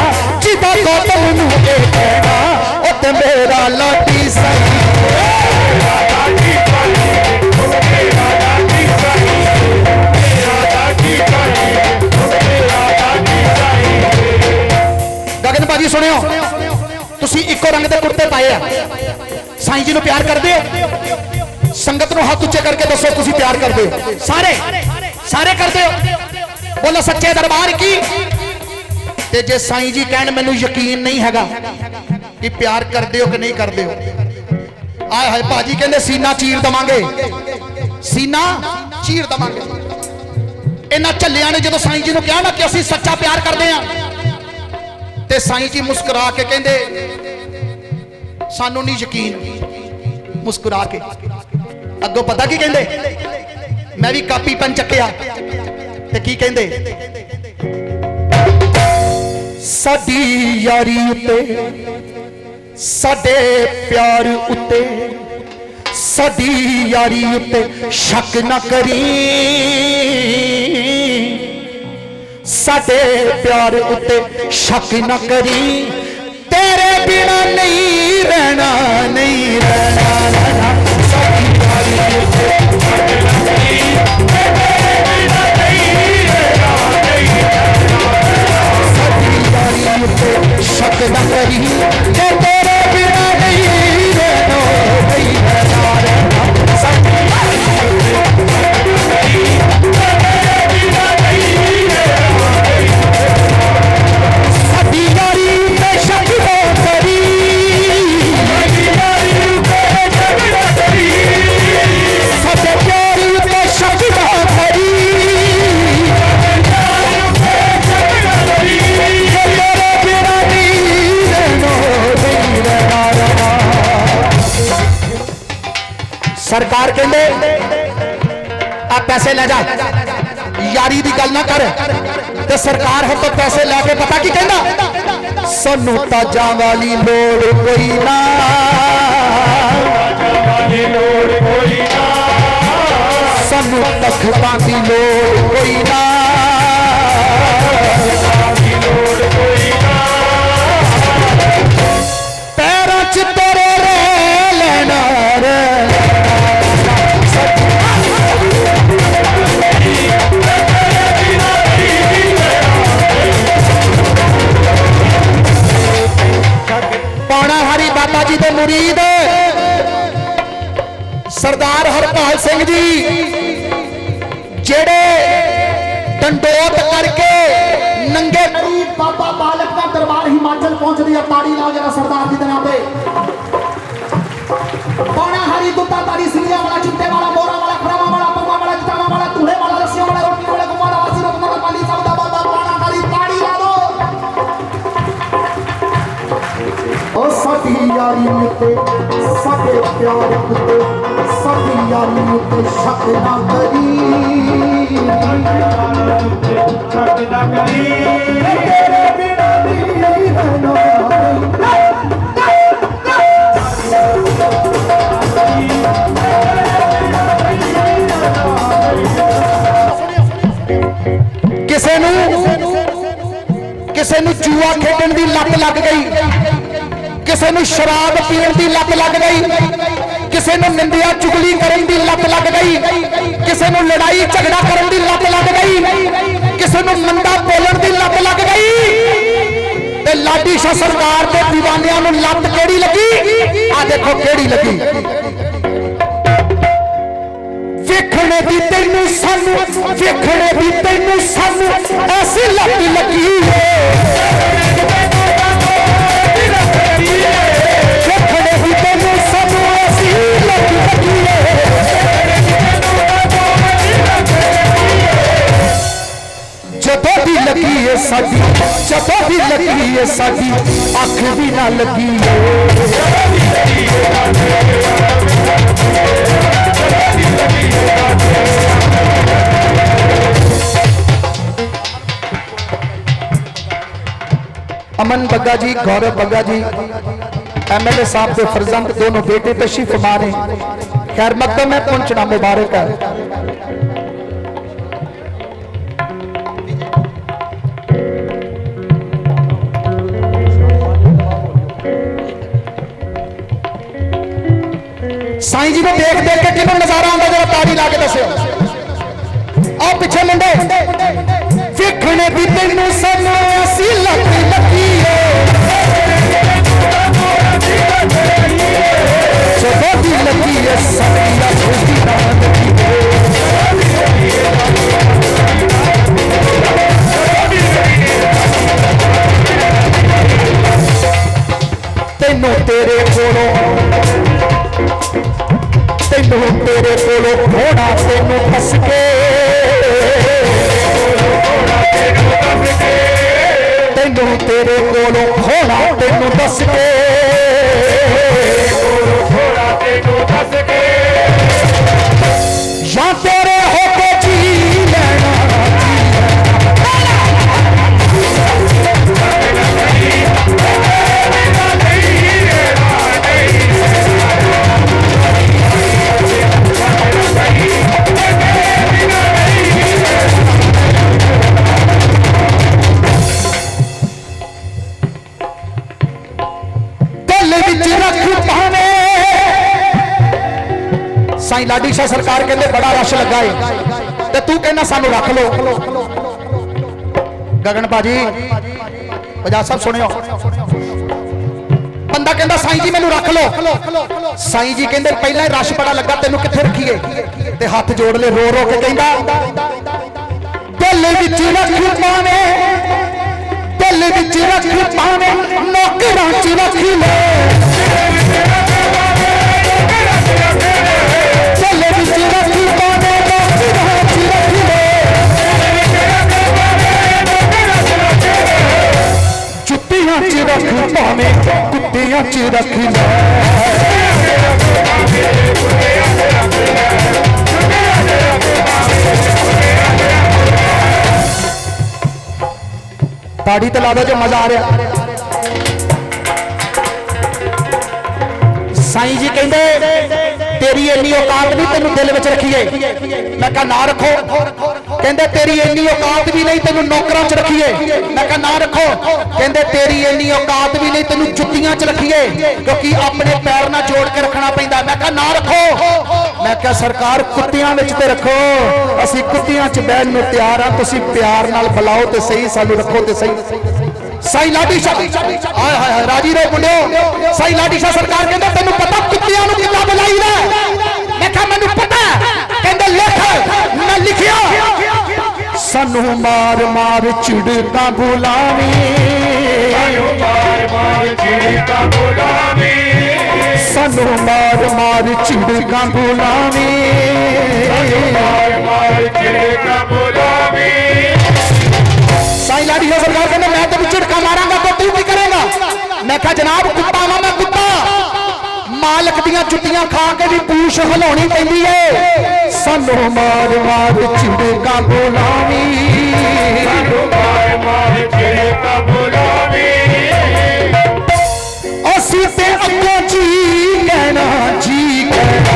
जिदा गौतम नू ए कहना, ओ ते मेरा लाडी साईं। गगन भाजी सुनियो, तुसी इको रंग के कुर्ते पाए आ, साईं जी नू प्यार करदे हो? संगत नू हाथ उच्चे करके दसो तुसी प्यार करदे हो? सारे सारे करदे हो? बोलो सच्चे दरबार की। ते जे साईं जी कहन मैनू यकीन नहीं हैगा कि प्यार करदे हो कि नहीं करदे हो, आए हाय भाजी कहंदे सीना चीर दवांगे, सीना चीर दवांगे। इन्हां झल्लियां ने जदों साईं जी नू कहा ना कि असीं सच्चा प्यार करदे हां, ते साईं जी मुस्कुरा के कहंदे सानू नहीं यकीन। मुस्कुरा के अगों पता की कहंदे, मैं भी कापी पेन चक्या ते की कहंदे, साडी यारी उत्ते, साडे प्यार उत्ते, साडी यारी उत्ते शक ना करी, साडे प्यार उत्ते शक ना करी, तेरे बिना नहीं रहना, नहीं रहना, रहना। साडी यारी उत्ते शक ना करी, तेरे बिना नहीं रहना, नहीं रहना। साडी यारी उत्ते शक ना करी, तेरे बिना नहीं रहना, नहीं रहना, रहना। साडी यारी उत्ते शक ना करी, सरकार कहते आ पैसे ले जा, यारी दी गल ना कर। ते सरकार हम तो पैसे लैके पता की कहना, सानू ताजा वाली लोड़ कोई ना, सानू तख्तां दी लोड़ कोई ना, पैरों च तेरे रह लेना रे। पौणाहारी बाबा जी के मुरीद सरदार हरपाल सिंह जी जेड़े डंडोत करके नंगे बाबा बालक का दरबार हिमाचल पहुंचती है। ताड़ी लाओ जरा सरदार जी के नाम पे। पौणाहारी दुत्ता ताड़ी सिंगिया वाला, चिट्टे वाला, मोरा वाला, खरामा वाला, पगवा वाला, चिटामा वाला, दूल्हे वाला, रसिया वाला, रोटी वाला, गुम्मा वाला, वासी रत्न वाला, पाली सबदा बाबा पौणाहारी ताड़ी ला दो। ओ साडी यारी मुते साडे प्यार मुते, साडी यारी मुते शक ना करी, शक ना करी, तेरे बिना नहीं रहना। किसे नू जुआ खेडन की लत लग गई, किसे नू शराब पीण की लत लग गई, किसे नू निंदिया चुगली करन की लत लग गई, किसे नू लड़ाई झगड़ा करन की लत लग गई, किसे नू मंदा बोलन की लत लग गई। ते लाडी शाह सरकार के दीवानियां नू लत केड़ी लगी? आ देखो केड़ी लगी। वेखने दी तैनू सानू, वेखने दी तैनू सानू ऐसी लत लगी है, वेखने दी तैनू सानू ऐसी लत लगी है। जदों दी लगी है साडी, जदों दी लगी है साडी अख भी ना लगी अमन बग्गा जी, गौरव बग्गा जी MLA साहब के फर्जंद दोनों बेटे तशरीफ फरमा रहे। खैर मकदम में पहुंचना मुबारक है। साईं जी ने देख देख के कितना नजारा आता जरा ताड़ी ला के दस्यो। आओ पीछे मुंडे, वेखने भी तैनू सानू ऐसी लत लगी है, जदों दी लगी है साडी अख भी ना लगी तैनू तेरे कोलों, तैनू तेरे कोलों घोड़ा तैनू फस के, तैनू तेरे कोलों घोड़ा तैनू दस के, घोड़ा तैनू दस के, या तेरे होके जी लेना, साईं लाडी शाह सरकार कहते बड़ा रश लगा है ते तू कहना सानू रख लो। गगन भाजी बजाज साहब सुनियो, बंदा कहता साईं जी मैनू रख लो। साईं जी कहते पहला ही रश बड़ा लगा तेनू कित्थे रखीए, ते हाथ जोड़ ले रो रो के कहंदा दिल विच रख पावे, दिल विच रख पावे नौकरां च रख ले, जुत्तियां च रख पावे कुत्तियां च रख ले। ताड़ी तो ला दो जो मजा आ रहा। साईं जी कहते तेरी इन्नी औकात नहीं तेन दिल में रखिए। मैं कहा ना रखो। कहते तेरी इन्नी औकात भी नहीं तेन नौकरां च रखिए। मैं कहा ना रखो। कहते तेरी इन्नी औकात भी नहीं तेन जुत्तियां च रखिए, क्योंकि अपने पैर ना जोड़ के रखना पैंदा। मैं कहा ना रखो। मैं कहा सरकार कुत्तियां विच ते रखो, असीं कुत्तियां च बहन नूं तैयार हां, तुसीं प्यार नाल बुलाओ ते सही, सानू रखो ते सही। साईं लाडी शाह हाय हाय राजी रे मुंडियो। साईं लाडी शाह सरकार कहंदे तैनूं पता कुत्तियां नूं किद्दां बुलाईदा? मैं कहा मैनूं पता। कहंदे लिख। मैं लिखिया सानू मार मार चिड़का बुलावी, सानू मार मार चिड़का बुलावी, सानू मार मार चिड़का बुलावी, सानू मार मार चिड़का बुलावी। साईं लाडी शाह सरकार कहंदे मैं तो झिड़का मारांगा तो तू की करेगा? मैं कहा जनाब कुत्ता वा मैं कुत्ता, मालक दियां जुत्तियां खा के भी पूछ हिलाउणी पैंदी है। सानू मार मार चिड़का बुलावी, सानू मार मार चिड़का बुलावी। असीं ते अग्गों जी कहना जी कहना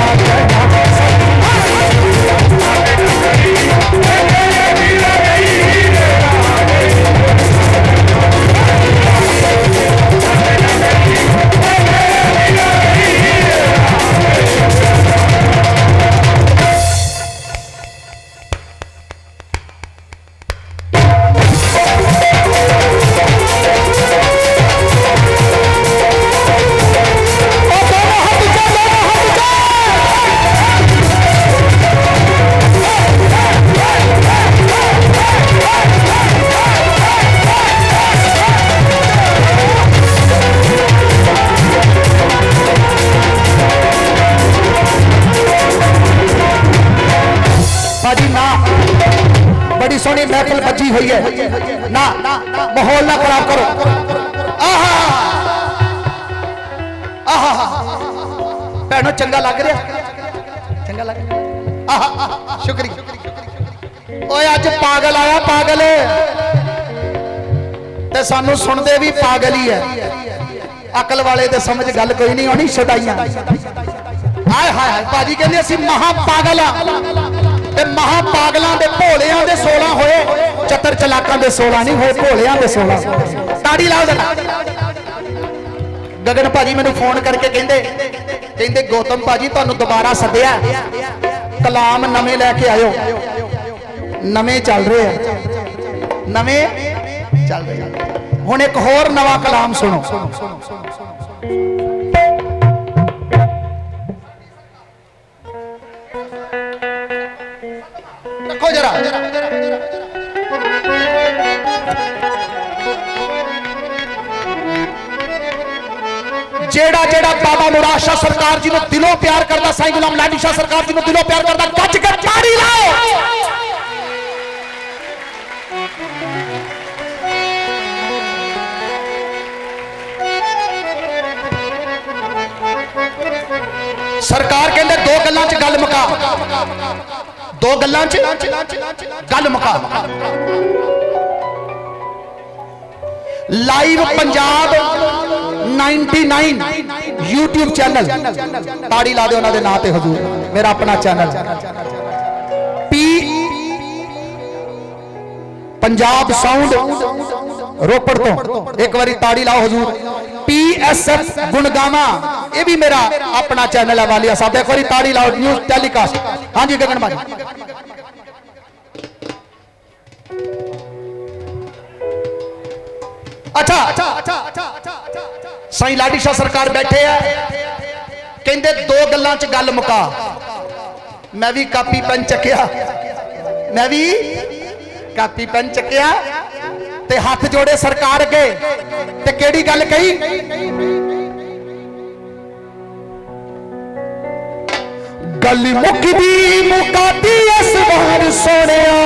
बड़ी सोहनी महफिल बजी हुई है ना, माहौल ना खराब करो। आहा आहा भैनों चंगा लग रहा, चंगा लग रहा। आहा शुक्रिया। ओए अज पागल आया पागल, ते सानू सुनदे भी पागल ही है। अकल वाले ते समझ गल कोई नहीं आनी। छटाइयां हाय हाय हाय भाजी कहंदे असीं महा पागल आ, महापागलों के भोलिया के 16 होए, चतर चलाकों के 16 नहीं होए, भोलिया के 16। ताड़ी लाओ जरा। गगन भाजी मैंने फोन करके कहते गौतम भाजी तुहानू दोबारा सद्या, कलाम नवे लैके आयो, नवे चल रहे हैं, नवे चल रहे हैं। हुण एक होर नवा कलाम सुनो। रखो जरा। जेड़ा जेड़ा बाबा मुराद शाह सरकार जी ने दिलों प्यार करता, साईं गुलाम लाडी शाह सरकार जी ने दिलों प्यार करता, गज के ताड़ी लाओ। सरकार कहते दो गल्लां च गल मुका, दो गल्लां च गल मुका। लाइव पंजाब 99 यूट्यूब चैनल, ताड़ी ला दे उन्होंने नाम ते हजूर, मेरा अपना चैनल पी पंजाब साउंड रोपड़ तो, एक बारी ताड़ी लाओ हजूर। PSF गुणगावा, ये भी मेरा अपना चैनल है वालिया साहब, एक बारी ताड़ी लाओ। News telecast. हाँ जी गगन भाई। अच्छा साईं लाडी शाह सरकार बैठे है, कहते दो गल्लां च गल मुका। मैं भी कापी पेन चकिया, मैं भी कापी पेन चकिया ते हाथ जोड़े सरकार अगे, ते केड़ी गल कही? गल मुकदी मुकाती इस बार सोनिया,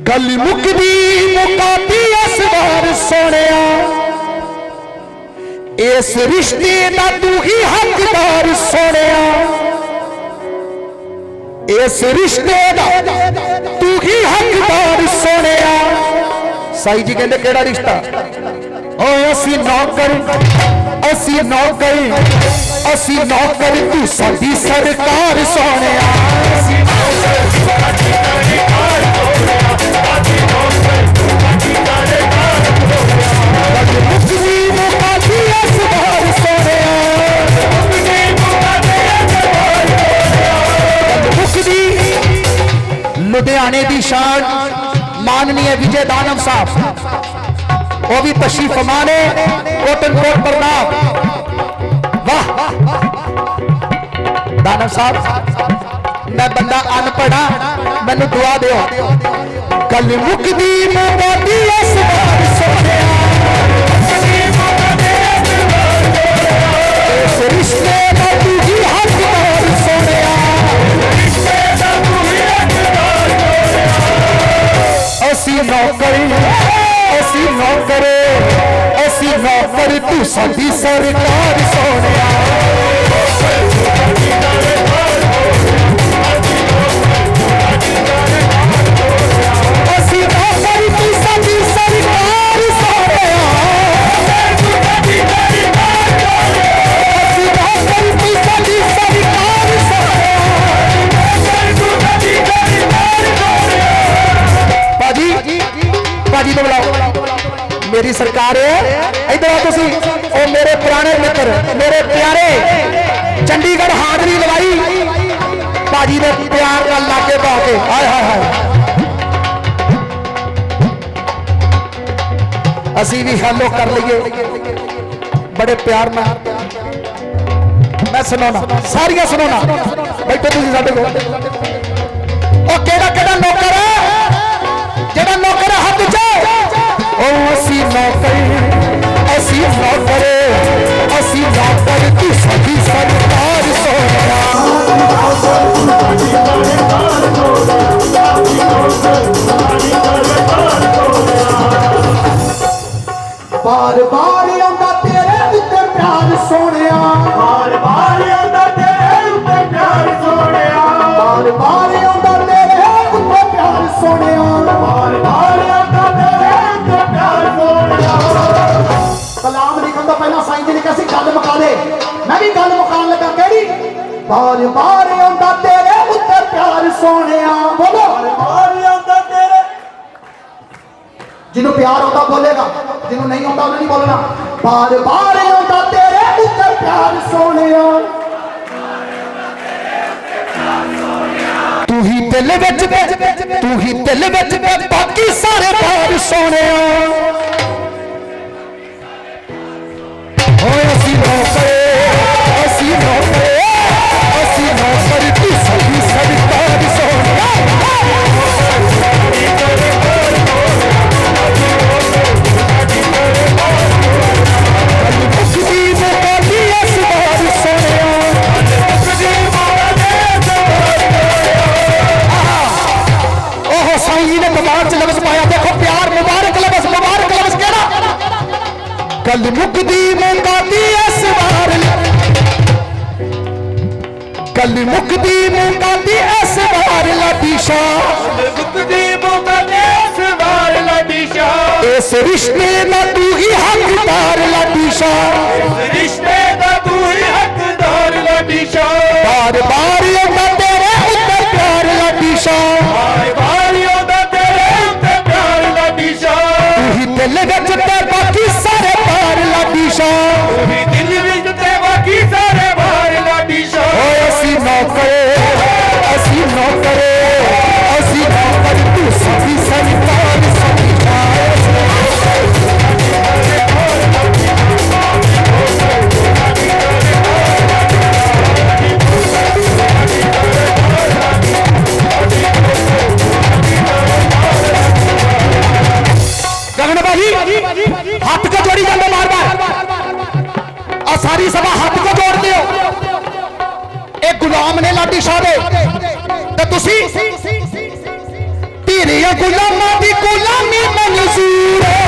गल मुकदी मुकाती इस बार सोनिया, इस रिश्ते दा तू ही हकदार सोनिया, इस रिश्ते दा तू ही ही हकदार सोने। साई जी कहते केड़ा रिश्ता? ओ असी नौकर, असी नौकर, असी नौकर, तू साडी सरकार सोने। लुधियाने की शान माननीय विजय दानव साहब, वो भी तशरीफ फरमाने। कोटनकोट प्रणाम। वाह दानव साहब, मैं बंदा अनपढ़ा, मैनू दुआ दो। कल मुकदी मुकदी इस बार सोने, इस रिश्ते का तू ही हकदार सोने। असी नौकर, असी नौकर, असी नौकर, तू साडी सरकार सोने। असी नौकर, तू साडी सरकार सोने। असी नौकर, तू साडी सरकार सोने। भाजी तो बुलाओ, मेरी सरकार है। इधर आओ तुसी। ओ मेरे पुराने मित्र, मेरे प्यारे, चंडीगढ़ हाजरी लवाई भाजी ने प्यार का लाके पा के। हाय हाय हाय, असी भी हेलो कर लीए बड़े प्यार में। मैं सुनाना, सारियां सुनाना। बैठो तुसी साडे कोल। ओ केड़ा केड़ा नौकर है जेड़ा नौकर हाथ च? ओ असी नौकर, असी नौकर, असी नौकर, तू साडी सरकार सोना। बार बार आंदा तेरे उत्ते प्यार सोनिया, बार बार आंदा तेरे उत्ते प्यार सोनिया, बार बार आंदा तेरे उत्ते प्यार सोनिया, बार बार आंदा तेरे उत्ते प्यार सोनिया। कलाम लिखन तो पहला साईं जी ने कहा सी गल मुका दे, मैं भी गल मुकान लगा। केड़ी? बार बार आंदा तेरे उत्ते प्यार सोनिया। बोलो, बार बार आंदा तेरे। जिन्हों प्यार होता बोलेगा, जिन्हों नहीं होता उन्हें नहीं बोलना। बार बार होता तेरे उत्ते प्यार सोनिया, तू ही दिल विच, तू ही दिल विच, बाकी सारे प्यार सोनिया। ओए असी नौकर, असी नौकर, असी नौकर, तू साडी सरकार सोनिया। कल मुकदी मुकाती इस बार, कल मुकदी मुकाती इस बार लाडीशा, मुकदी मुकाती इस बार लाडीशा। इस रिश्ते का तू ही हकदार लाडीशा, इस रिश्ते का तू ही हकदार लाडीशा। बार बार आंदा तेरे उत्ते प्यार लाडीशा, बार बार आंदा तेरे उत्ते प्यार लाडीशा। तू ही दिल विच ते बाकी सारे पार लाडीशा, तू ही दिल विच ते बाकी सारे पार लाडीशा। ओए असी नौकर, असी नौकर, असी नौकर, तू साडी सरकार सोनिया। हाथ को जोड़ी जाते बार बार, और सारी सभा हाथ को जोड़ दियो। एक गुलाम ने लाडी शाह दे तो तुसी तेरे गुलामां दी गुलामी मंजूर है,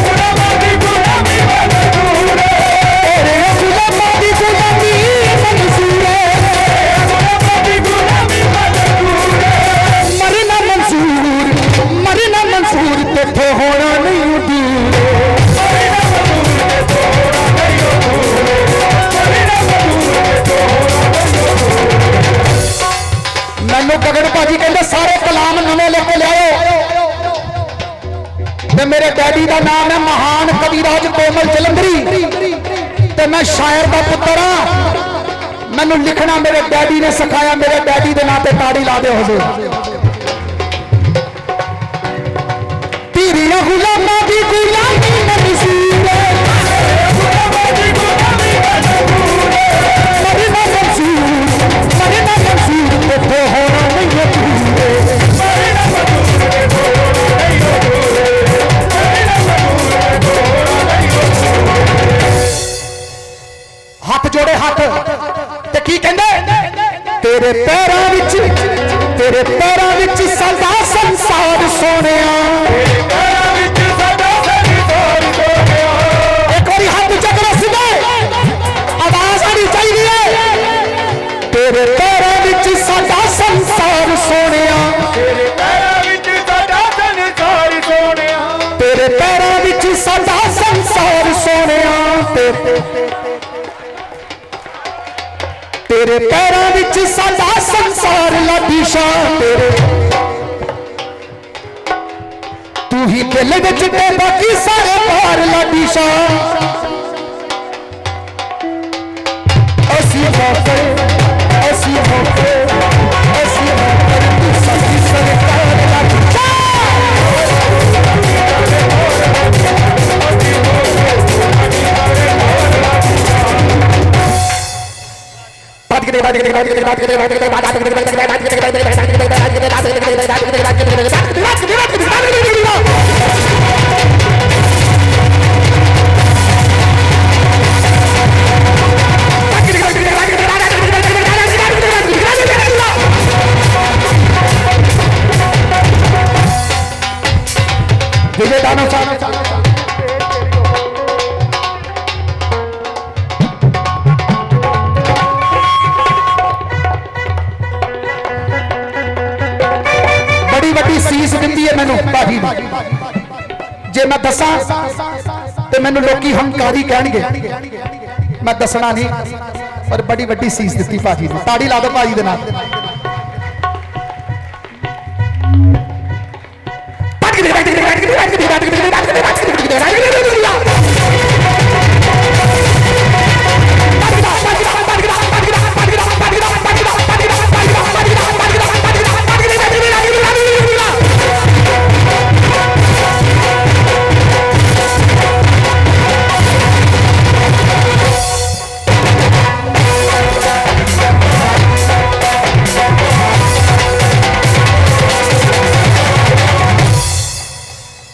गुलामां दी गुलामी मंजूर है, तेरे गुलामां दी गुलामी मंजूर है, गुलामां दी गुलामी मंजूर है, मरना मंजूर मेरे डैडी का नाम है महान कविराज कोमल जलंधरी ते मैं शायर का पुत्र हाँ। मैनू लिखना मेरे डैडी ने सिखाया, मेरे डैडी के नाम पे ताड़ी ला दे हुजूर। तेरिया गुलामा दी गुलामी मंजूर है, मरना मंजूर तो होना नहीं हाथ जोड़े हाथ ते की कहंदे तेरे पैरां विच सदा संसार सोनिया, एक बारी हाथ जगरा सीधे आवाज आनी चाहिए। तेरे पैरां विच सदा संसार सोनिया, तेरे पैरां विच सदा संसार सोनिया, तेरे पैरां विच सदा संसार लाडी शान तेरे, तू ही दिल विच ते बाकी सारे पार लाडी शान। असी मौके तू साडी सरकार लाडी विजय दानव साहब सीस दिंदी है मैनू भाजी जे मैं दसा तो मैनू लोकी हंकारी कहणगे, मैं दसना नहीं पर बड़ी वड्डी सीस दी भाजी ने। ताड़ी ला दो भाजी दे नाल।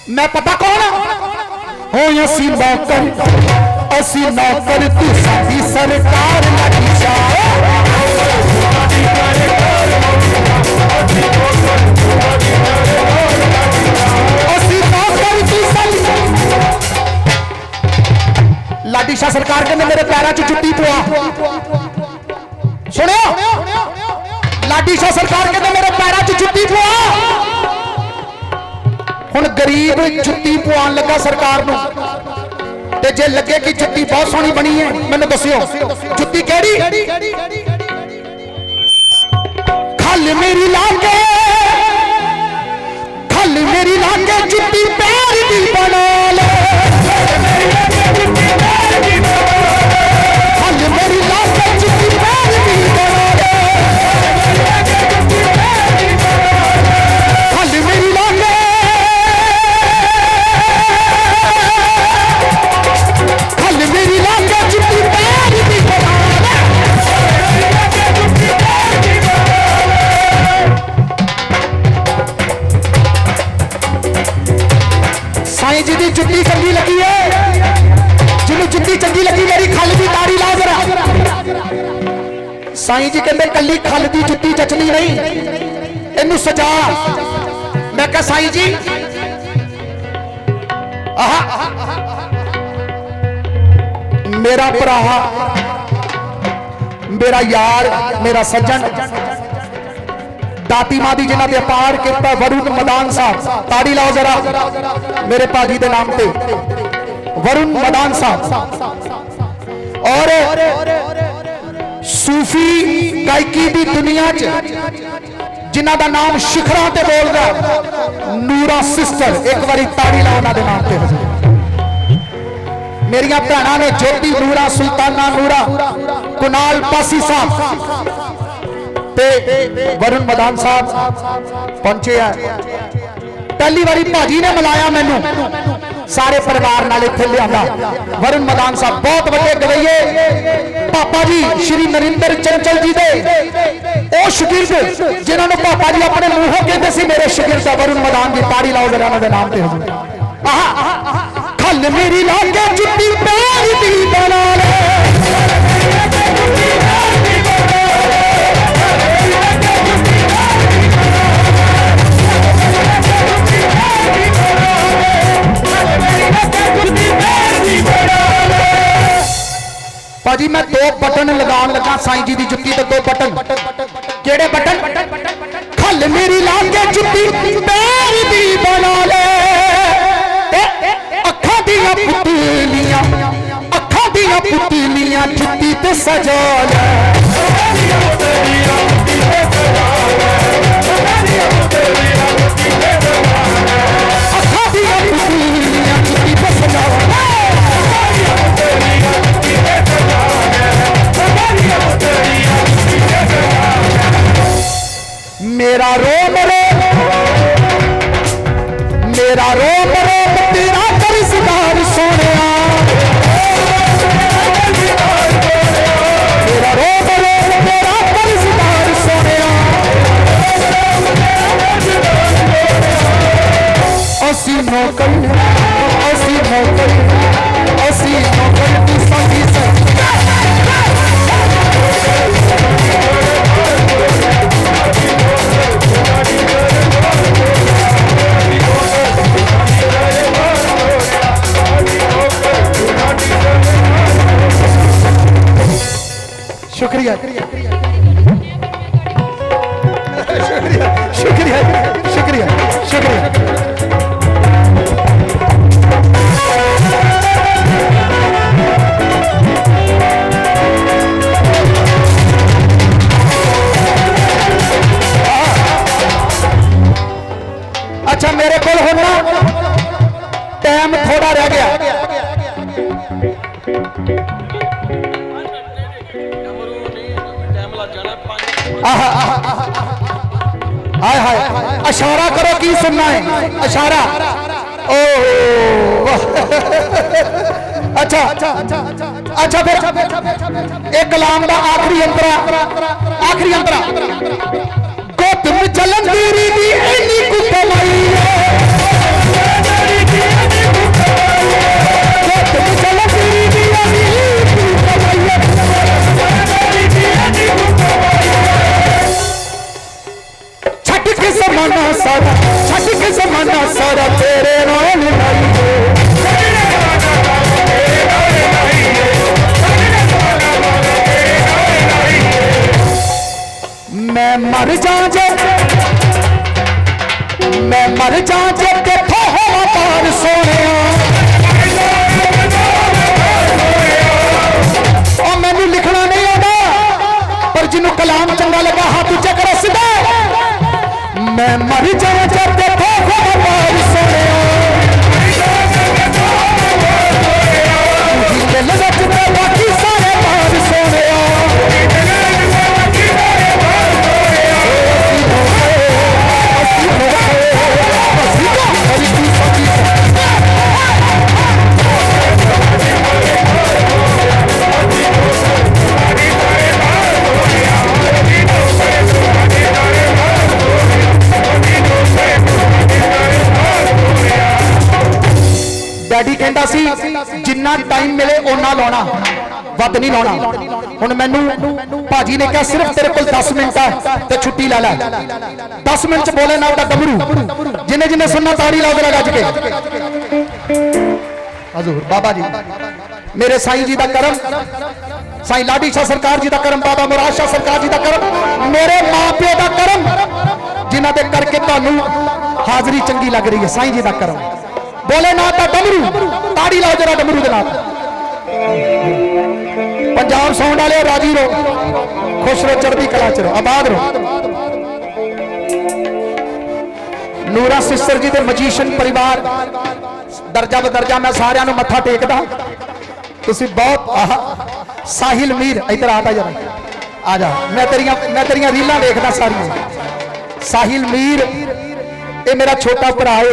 मैं पता कौन हो असी नौकर तू साडी सरकार लाडी शाह, असी नौकर तू लाडी शाह सरकार कहते मेरे पैरों च जुत्ती पवा। सुनियो लाडी शाह सरकार कहते मेरे पैरों च जुत्ती पवा। हुण गरीब जुत्ती पवान लगा सरकार नूं ते जे लगे कि जुत्ती बहुत सोहनी बनी है मैनूं दस्सियो जुत्ती केड़ी? खल मेरी लागे जुत्ती पैर दी बना ले, खल मेरी लागे जुत्ती पैर दी बना ले, खल मेरी लागे साईं जी की जुत्ती चंगी लगी है, जिन्होंने जुत्ती चंगी लगी मेरी खल की ताड़ी ला जरा। साईं जी कहते कली खल की जुत्ती जचनी नहीं, इनू सजा। मैं कहा साईं जी मेरा भरा मेरा यार मेरा सज्जन दाती मां दी जिन्हां ते अपार किरपा वरुण मदान साहब, ताड़ी लाओ जरा मेरे भाजी दे नाम पे वरुण मदान साहब। और सूफी गायकी दी दुनिया च जिन्हां दा नाम शिखरां ते बोलदा नूरा सिस्टर, एक बारी ताड़ी लाओ उन्हां दे नाम ते हजूर। मेरिया भैणां ने ज्योति नूरा, सुल्ताना नूरा, कुनाल पासी साहब ते वरुण मदान साहब पहुंचे है। पहली बारी भाजी ने मिलाया मैनू, सारे परिवार नाल इत्थे लिआंदा। वरुण मदान साहब बहुत बड़े गवैये पापा जी श्री नरिंदर चंचल जी दे ओ शागिर्द जिन्हां नूं पापा जी अपने मूहों कहते सी मेरे शागिर्द वरुण मदान जी। ताड़ी लाओ जरा उन्हां दे नाम ते हुजूर। खल मेरी लागे जुत्ती पैर दी बना ले, भाजी मैं 2 बटन लगान लगा साईं जी दी जुत्ती ते 2 बटन। केड़े बटन? खल मेरी लागे जुत्ती पैर दी बना ले, अखां दियां पुतलियां, अखां दियां पुतलियां जुत्ती ते सजा ले। अखां दियां पुतलियां जुत्ती ते सजा ले, अखां दियां पुतलियां जुत्ती ते सजा ले, अखां दियां पुतलियां जुत्ती ते सजा ले। मेरा रोम रोम, मेरा रोम रोम तेरा कर्जदार सोनिया, मेरा रोम रोम तेरा कर्जदार सोनिया। असी नौकर, असी नौकर, असी नौकर की संगी से शुक्रिया, शुक्रिया, शुक्रिया, शुक्रिया, शुक्रिया। अच्छा मेरे को होना टाइम थोड़ा रह गया। हाय हाय इशारा करो की सुनना है, इशारा। ओ अच्छा अच्छा फिर एक कलाम का आखिरी अंतरा, आखिरी अंतरा। गौतम जलंधरी दी इन्नी को कमाई है, गौतम जलंधरी दी इन्नी को कमाई है, छट के ज़माना सारा, छट के ज़माना सारा तेरे नाल लाई है। मैं मर जाऊं, मैं मर जाऊं देखो हवा पार सोने, और मैनू लिखना नहीं आता, पर जिन्हों कलाम चंगा लगा हाथ उच्चा कर सीधा। मैं मर जाऊं देखो हवा पार सोने, बाकी सारे पार सोने। डैडी कहता सी जिन्ना टाइम मिले ओना लाना, वध नहीं लाना। हुण मैनू भाजी ने कहा सिर्फ तेरे को 10 मिनट है तो छुट्टी ला लै। 10 मिनट च बोले ना डमरू, जिन्हें जिन्हें सुनना ताड़ी लाओ जरा गज के। हजूर बाबा जी मेरे साईं जी का करम, साईं लाडी शाह सरकार जी का करम, बाबा मुराद शाह सरकार जी का करम, मेरे मां प्यो का करम, जिन्हां दे करके तुहानू हाजरी चंगी लग रही है। साईं जी का करम बोले ना तो डमरू, ताड़ी लाओ जरा डमरू के नाम। पंजाब साउंड वाले राजी रहो, खुश रहो, चढ़दी कला च रहो, आबाद रहो। ਨੂਰਾ ਸਿਸਟਰ ਜੀ ਦੇ ਮਜੀਸ਼ੀਅਨ ਪਰਿਵਾਰ ਦਰਜਾ ਬਦਰਜਾ ਮੈਂ ਸਾਰਿਆਂ ਨੂੰ ਮੱਥਾ ਟੇਕਦਾ। ਤੁਸੀਂ ਬਹੁਤ ਆਹ ਸਾਹਿਲ ਮੀਰ ਇਧਰ ਆ ਜਾ ਆ ਜਾ, ਮੈਂ ਤੇਰੀਆਂ ਰੀਲਾਂ ਦੇਖਦਾ ਸਾਰੀਆਂ। ਸਾਹਿਲ ਮੀਰ ਇਹ ਮੇਰਾ ਛੋਟਾ ਭਰਾ ਹੈ।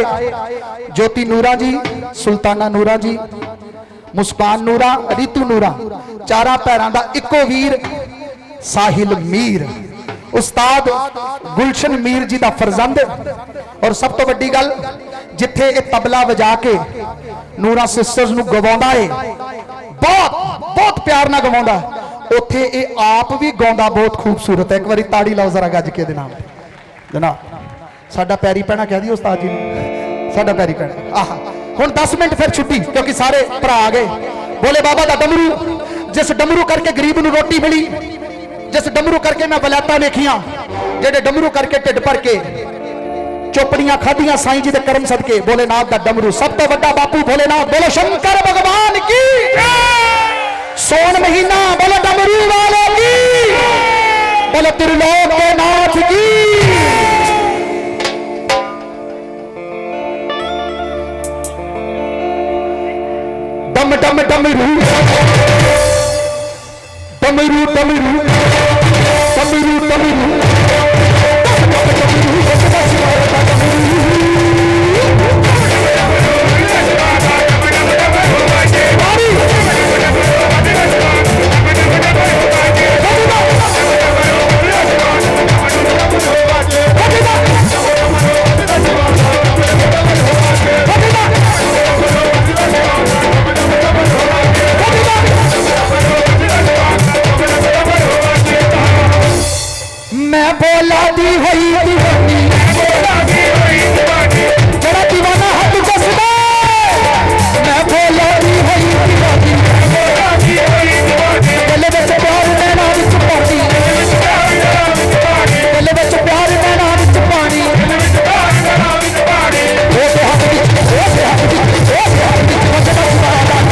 ज्योति नूरा जी, सुल्ताना नूरा जी, मुस्कान नूरा, रितु नूरा, चारा पैरां दा इको वीर साहिल मीर, उस्ताद गुलशन मीर जी दा फरजंद। और सब तो वड्डी गल जिथे ये तबला वजा के नूरा सिस्टर्स नूं गवाउंदा है, बहुत बहुत प्यार नाल गवाउंदा, उत्थे ये आप भी गाउंदा बहुत खूबसूरत है। एक बारी ताड़ी लाओ जरा गज के दे नाम जनाब। साडा पैरी पैना कह दी उस्ताद जी ने, साडा पैरी पैना। आह हुण 10 मिनट फिर छुट्टी, क्योंकि सारे भरा आ गए। बोले बाबा दा डमरू, जिस डमरू करके गरीब नूं रोटी मिली, जिस डमरू करके मैं वलैतां देखियां, जेडे डमरू करके ढिड भर के चोपड़ियां खादियां साईं जी दे करम सदके। भोलेनाथ दा डमरू सब तो वड्डा बापू भोलेनाथ। बोलो शंकर भगवान की, सोन महीना बोलो डमरू वाले की, बोलो त्रिलोक के नाथ की। डम डम डमरू डमरू डमरू डमरू डमरू मैं बोला दी हुई दीवानी, जरा दीवाना हाथ कसदा। मैं बोला दी हुई दीवानी, गले विच प्यार नैना विच पानी, गले विच प्यार नैना विच पानी। ओ ते हाथ विच, ओ ते हाथ विच, ओ ते हाथ विच वजदा सुभाना।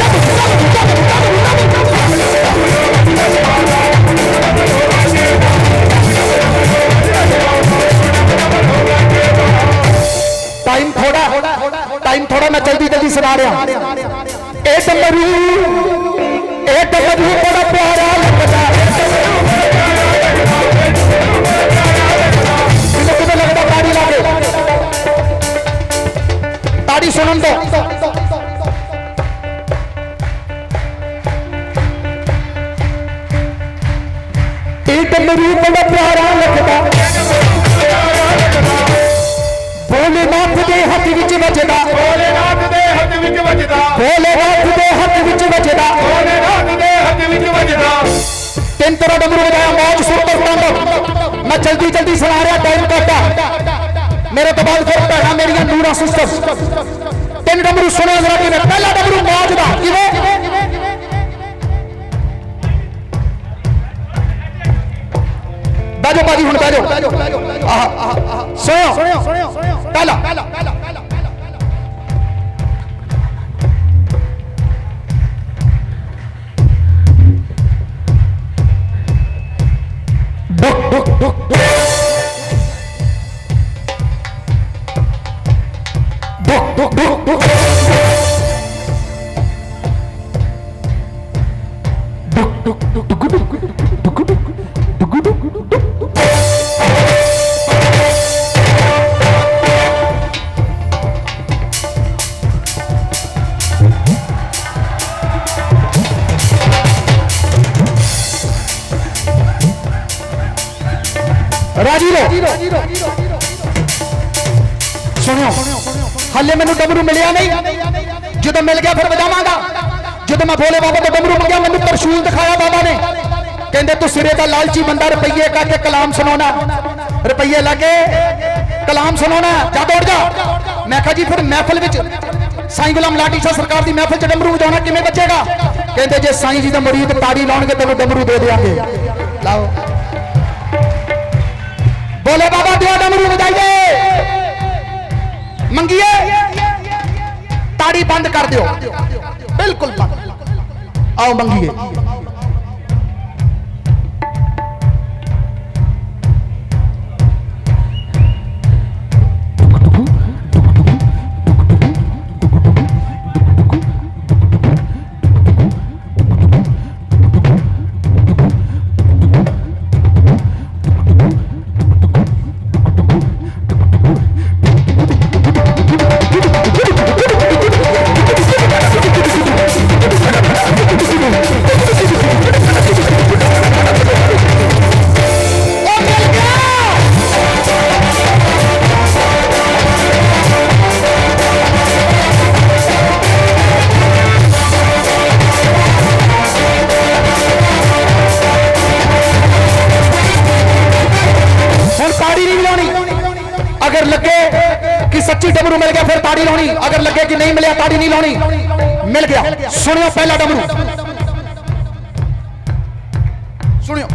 टाइम थोड़ा मैं जल्दी जल्दी सुना रहा। ए डमरू बड़ा प्यारा लगता, कितने लगता ताड़ी लागे, ताड़ी सुनन दो। ए डमरू बड़ा प्यारा लगता, भोलेनाथ दे हथ विच वजदा, भोलेनाथ दे हथ विच वजदा, भोलेनाथ दे हथ विच वजदा, भोलेनाथ दे हथ विच वजदा। तीन तरह डमरू बजाया, मौज सुर पर तांडव। मैं जल्दी जल्दी सुना रहा, टाइम घट। मेरे तो बाद फिर भैणा मेरियां नूरा सिस्टर्स तीन डमरू सुने जरा। कि पहला डमरू मौज दा किवें, बाजो बाजी हुण बाजो। आह सुनो पहला डुक डुक डुक डुक डुक डुक डुक राजी लो। सुनो हले मैनू डमरू मिलिया नहीं, जो मिल गया फिर बजावांगा। जो मैं भोले बाबा को डमरू मंगया, मैनू तरशूल दिखाया बाबा ने, कहते तू सिरे का लालची बंदा, रुपये करके कलाम सुनाना, रुपये लगे कलाम सुनाना, जा दौड़ जा। मैं कहा जी फिर महफिल विच साईं गुलाम लाठी शाह सरकार की महफिल च डमरू बजाना किवें बचेगा? कहते जे साईं जी का मुरीद ताड़ी लाउणगे तेनू डमरू दे देंगे। लाओ बोले बाबा दिया डमरू बजाइए, मंगिए, ताड़ी बंद कर दियो, बिल्कुल बंद। आओ मंगिए। ताड़ी लानी, अगर लगे कि नहीं मिले ताड़ी नहीं लानी, मिल गया। सुनियो पहला डमरू, सुनियो।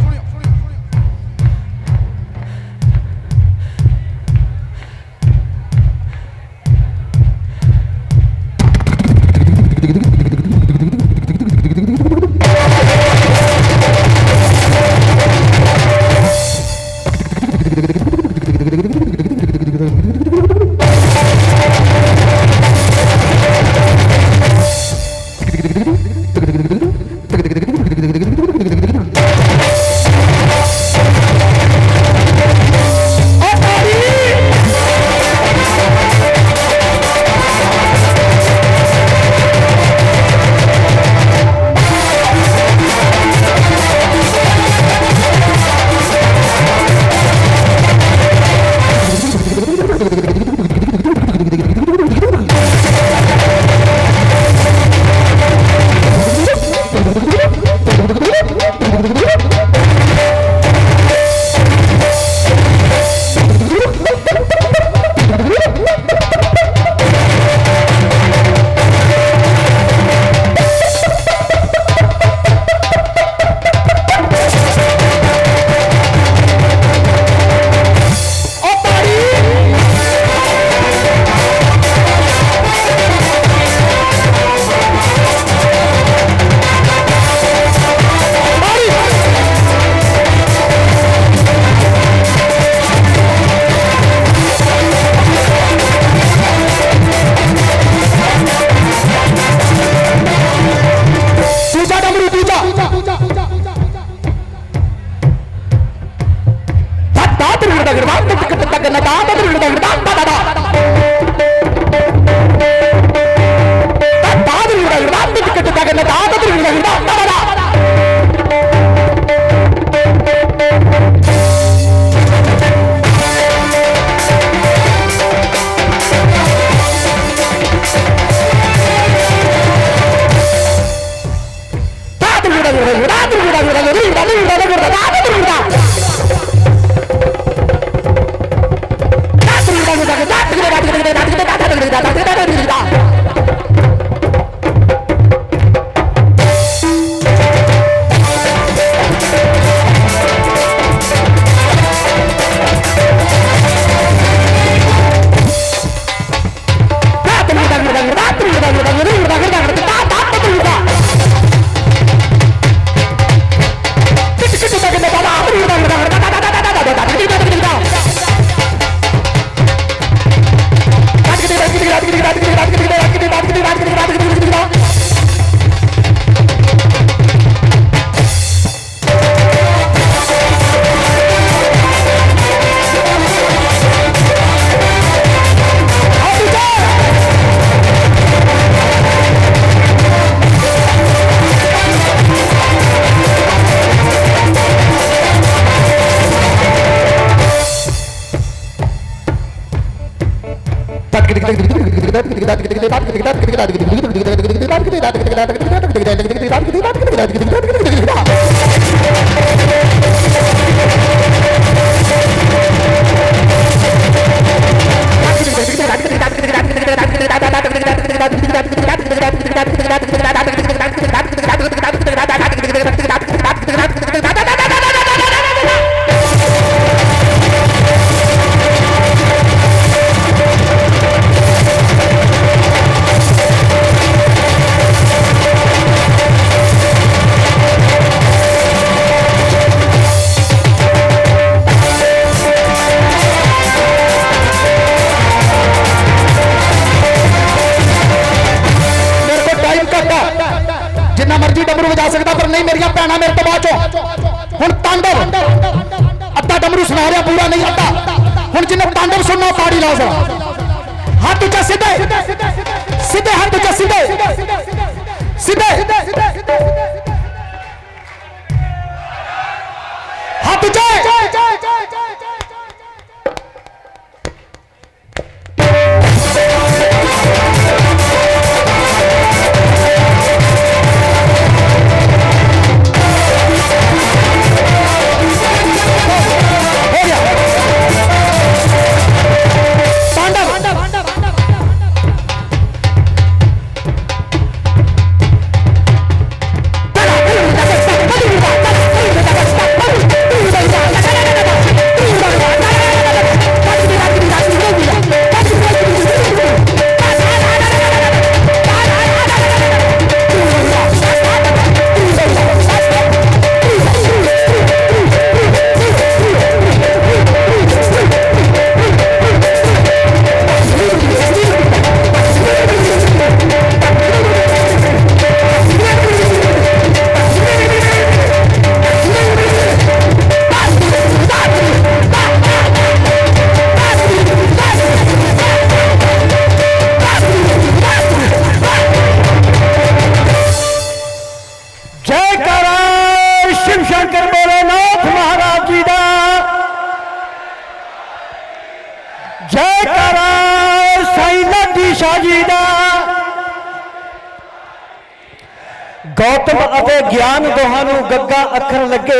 ਗੌਤਮ ਅਤੇ ਗਿਆਨ ਦੋਹਾਂ ਨੂੰ ਗੱਗਾ ਅੱਖਰ ਲੱਗੇ,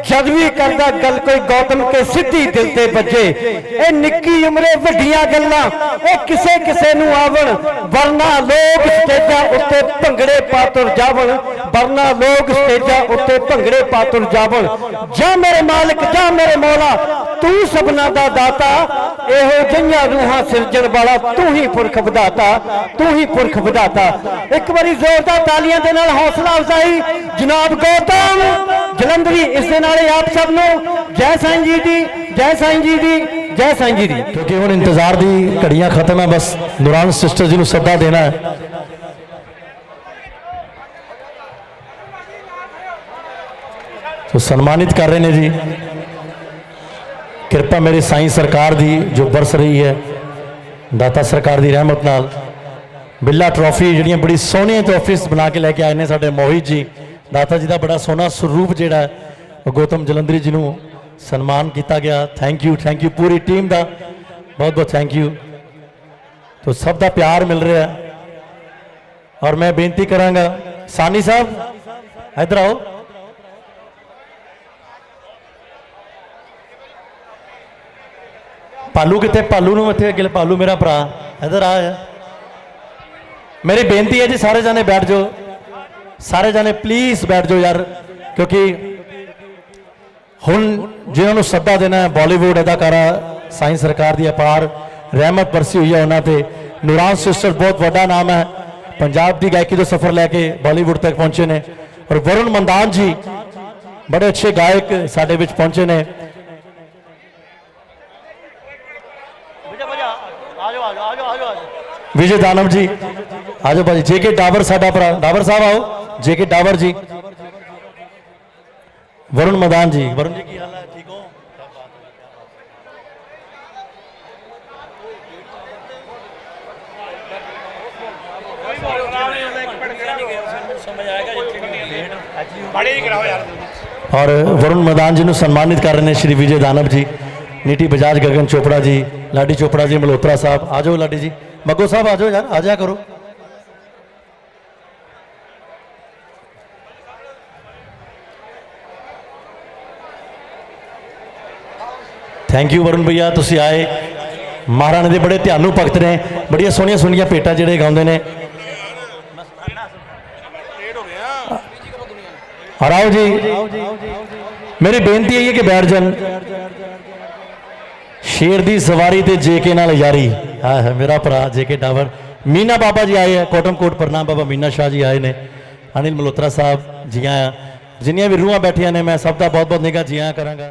ਜਦ ਵੀ ਕਰਦਾ ਗੱਲ ਕੋਈ ਗੌਤਮ ਕੇ ਸਿੱਧੀ ਦਿਲ ਤੇ ਵੱਜੇ। ਇਹ ਨਿੱਕੀ ਉਮਰੇ ਵੱਡੀਆਂ ਗੱਲਾਂ ਇਹ ਕਿਸੇ ਕਿਸੇ ਨੂੰ ਆਵਣ, ਵਰਨਾ ਲੋਕ ਸਟੇਜਾਂ ਉੱਤੇ ਭੰਗੜੇ ਪਾ ਤੁਰ ਜਾਵਣ, ਵਰਨਾ ਲੋਕ ਸਟੇਜਾਂ ਉੱਤੇ ਭੰਗੜੇ ਪਾ ਤੁਰ ਜਾਵਣ। ਜਾ ਮੇਰੇ ਮਾਲਕ ਜਾ ਮੇਰੇ ਮੌਲਾ, ਤੂੰ ਸਭਨਾ ਦਾ ਦਾਤਾ, ਇਹੋ ਜਿਹੀਆਂ ਰੂਹਾਂ ਸਿਰਜਣ ਵਾਲਾ ਤੂੰ ਹੀ ਪੁਰਖ ਵਿਧਾਤਾ, ਤੂੰ ਹੀ ਪੁਰਖ ਵਿਧਾਤਾ। ਇੱਕ ਵਾਰੀ ਜ਼ੋਰਦਾਰ ਤਾਲੀਆਂ ਦੇ ਨਾਲ ਹੌਸਲਾ ਅਫਜ਼ਾਈ ਜਨਾਬ ਗੌਤਮ ਜਲੰਧਰੀ। ਇਸ ਦੇ ਨਾਲ ਆਪ ਸਭ ਨੂੰ ਜੈ ਸਾਈਂ ਜੀ ਦੀ, ਜੈ ਸਾਈਂ ਜੀ ਦੀ, ਜੈ ਸਾਈਂ ਜੀ ਦੀ। ਕਿਉਂਕਿ ਹੁਣ ਇੰਤਜ਼ਾਰ ਦੀ ਘੜੀਆਂ ਖਤਮ ਹੈ, ਬਸ ਨੂਰਾਨ ਸਿਸਟਰ ਜੀ ਨੂੰ ਸੱਦਾ ਦੇਣਾ ਹੈ। तो सम्मानित कर रहे हैं जी, कृपा मेरे साईं सरकार दी जो बरस रही है, दाता सरकार दी रहमत नाल बिल्ला ट्रॉफी जिहड़ियां बड़ी सोहनी ट्रॉफीज बना के लैके आए ने साडे मोहित जी। दाता जी का बड़ा सोहना स्वरूप जिहड़ा है गौतम जलंधरी जी नूं सन्मान किया गया। थैंक यू पूरी टीम का बहुत बहुत थैंक यू। तो सब का प्यार मिल रहा है और मैं बेनती करांगा सानी साहब इधर आओ। पालू कितने, पालू नूं इत्थे अगे, पालू मेरा भरा इधर आ। मेरी बेनती है जी सारे जाने बैठ जाओ, सारे जाने प्लीज बैठ जाओ यार, क्योंकि हुण जिन्होंने सद्दा देना है बॉलीवुड अदाकारा साईं सरकार की अपार रहमत बरसी हुई है उन्होंने। नूरान सिस्टर बहुत बड़ा नाम है, पंजाब की गायकी का सफर लैके बॉलीवुड तक पहुंचे ने। और वरुण मंदान जी बड़े अच्छे गायक साडे विच पहुंचे ने। विजय दानव जी आज भाजी, जेके डावर साडा भरा, डावर साहब आओ, जेके डावर जी, वरुण मैदान जी। वरुण जी की हाल है, ठीक हो? और वरुण मैदान जी को सम्मानित कर रहे हैं श्री विजय दानव जी, नीटी बजाज, गगन चोपड़ा जी, लाडी चोपड़ा जी, मल्होत्रा साहब। आ जाओ लाडी जी, मग्गो साहब आ जाओ यार, आ जाया करो। थैंक यू वरुण भैया, तुसी आए। महाराणे दे बड़े ध्यानू भगत ने, बड़िया सोहनिया सोहनिया भेटां जिहड़े गाउंदे ने। और आओ जी, मेरी बेनती है कि बैठ जान। शेर दी सवारी ते जेके नाल यारी, हाँ है मेरा भरा जेके डावर। मीना बाबा जी आए हैं, कोटमकोट प्रणाम बाबा मीना शाह जी आए ने। अनिल मल्होत्रा साहब जी आया, जिन्नियां भी रूहां बैठियां ने मैं सब का बहुत बहुत निगाह जी आया करांगा।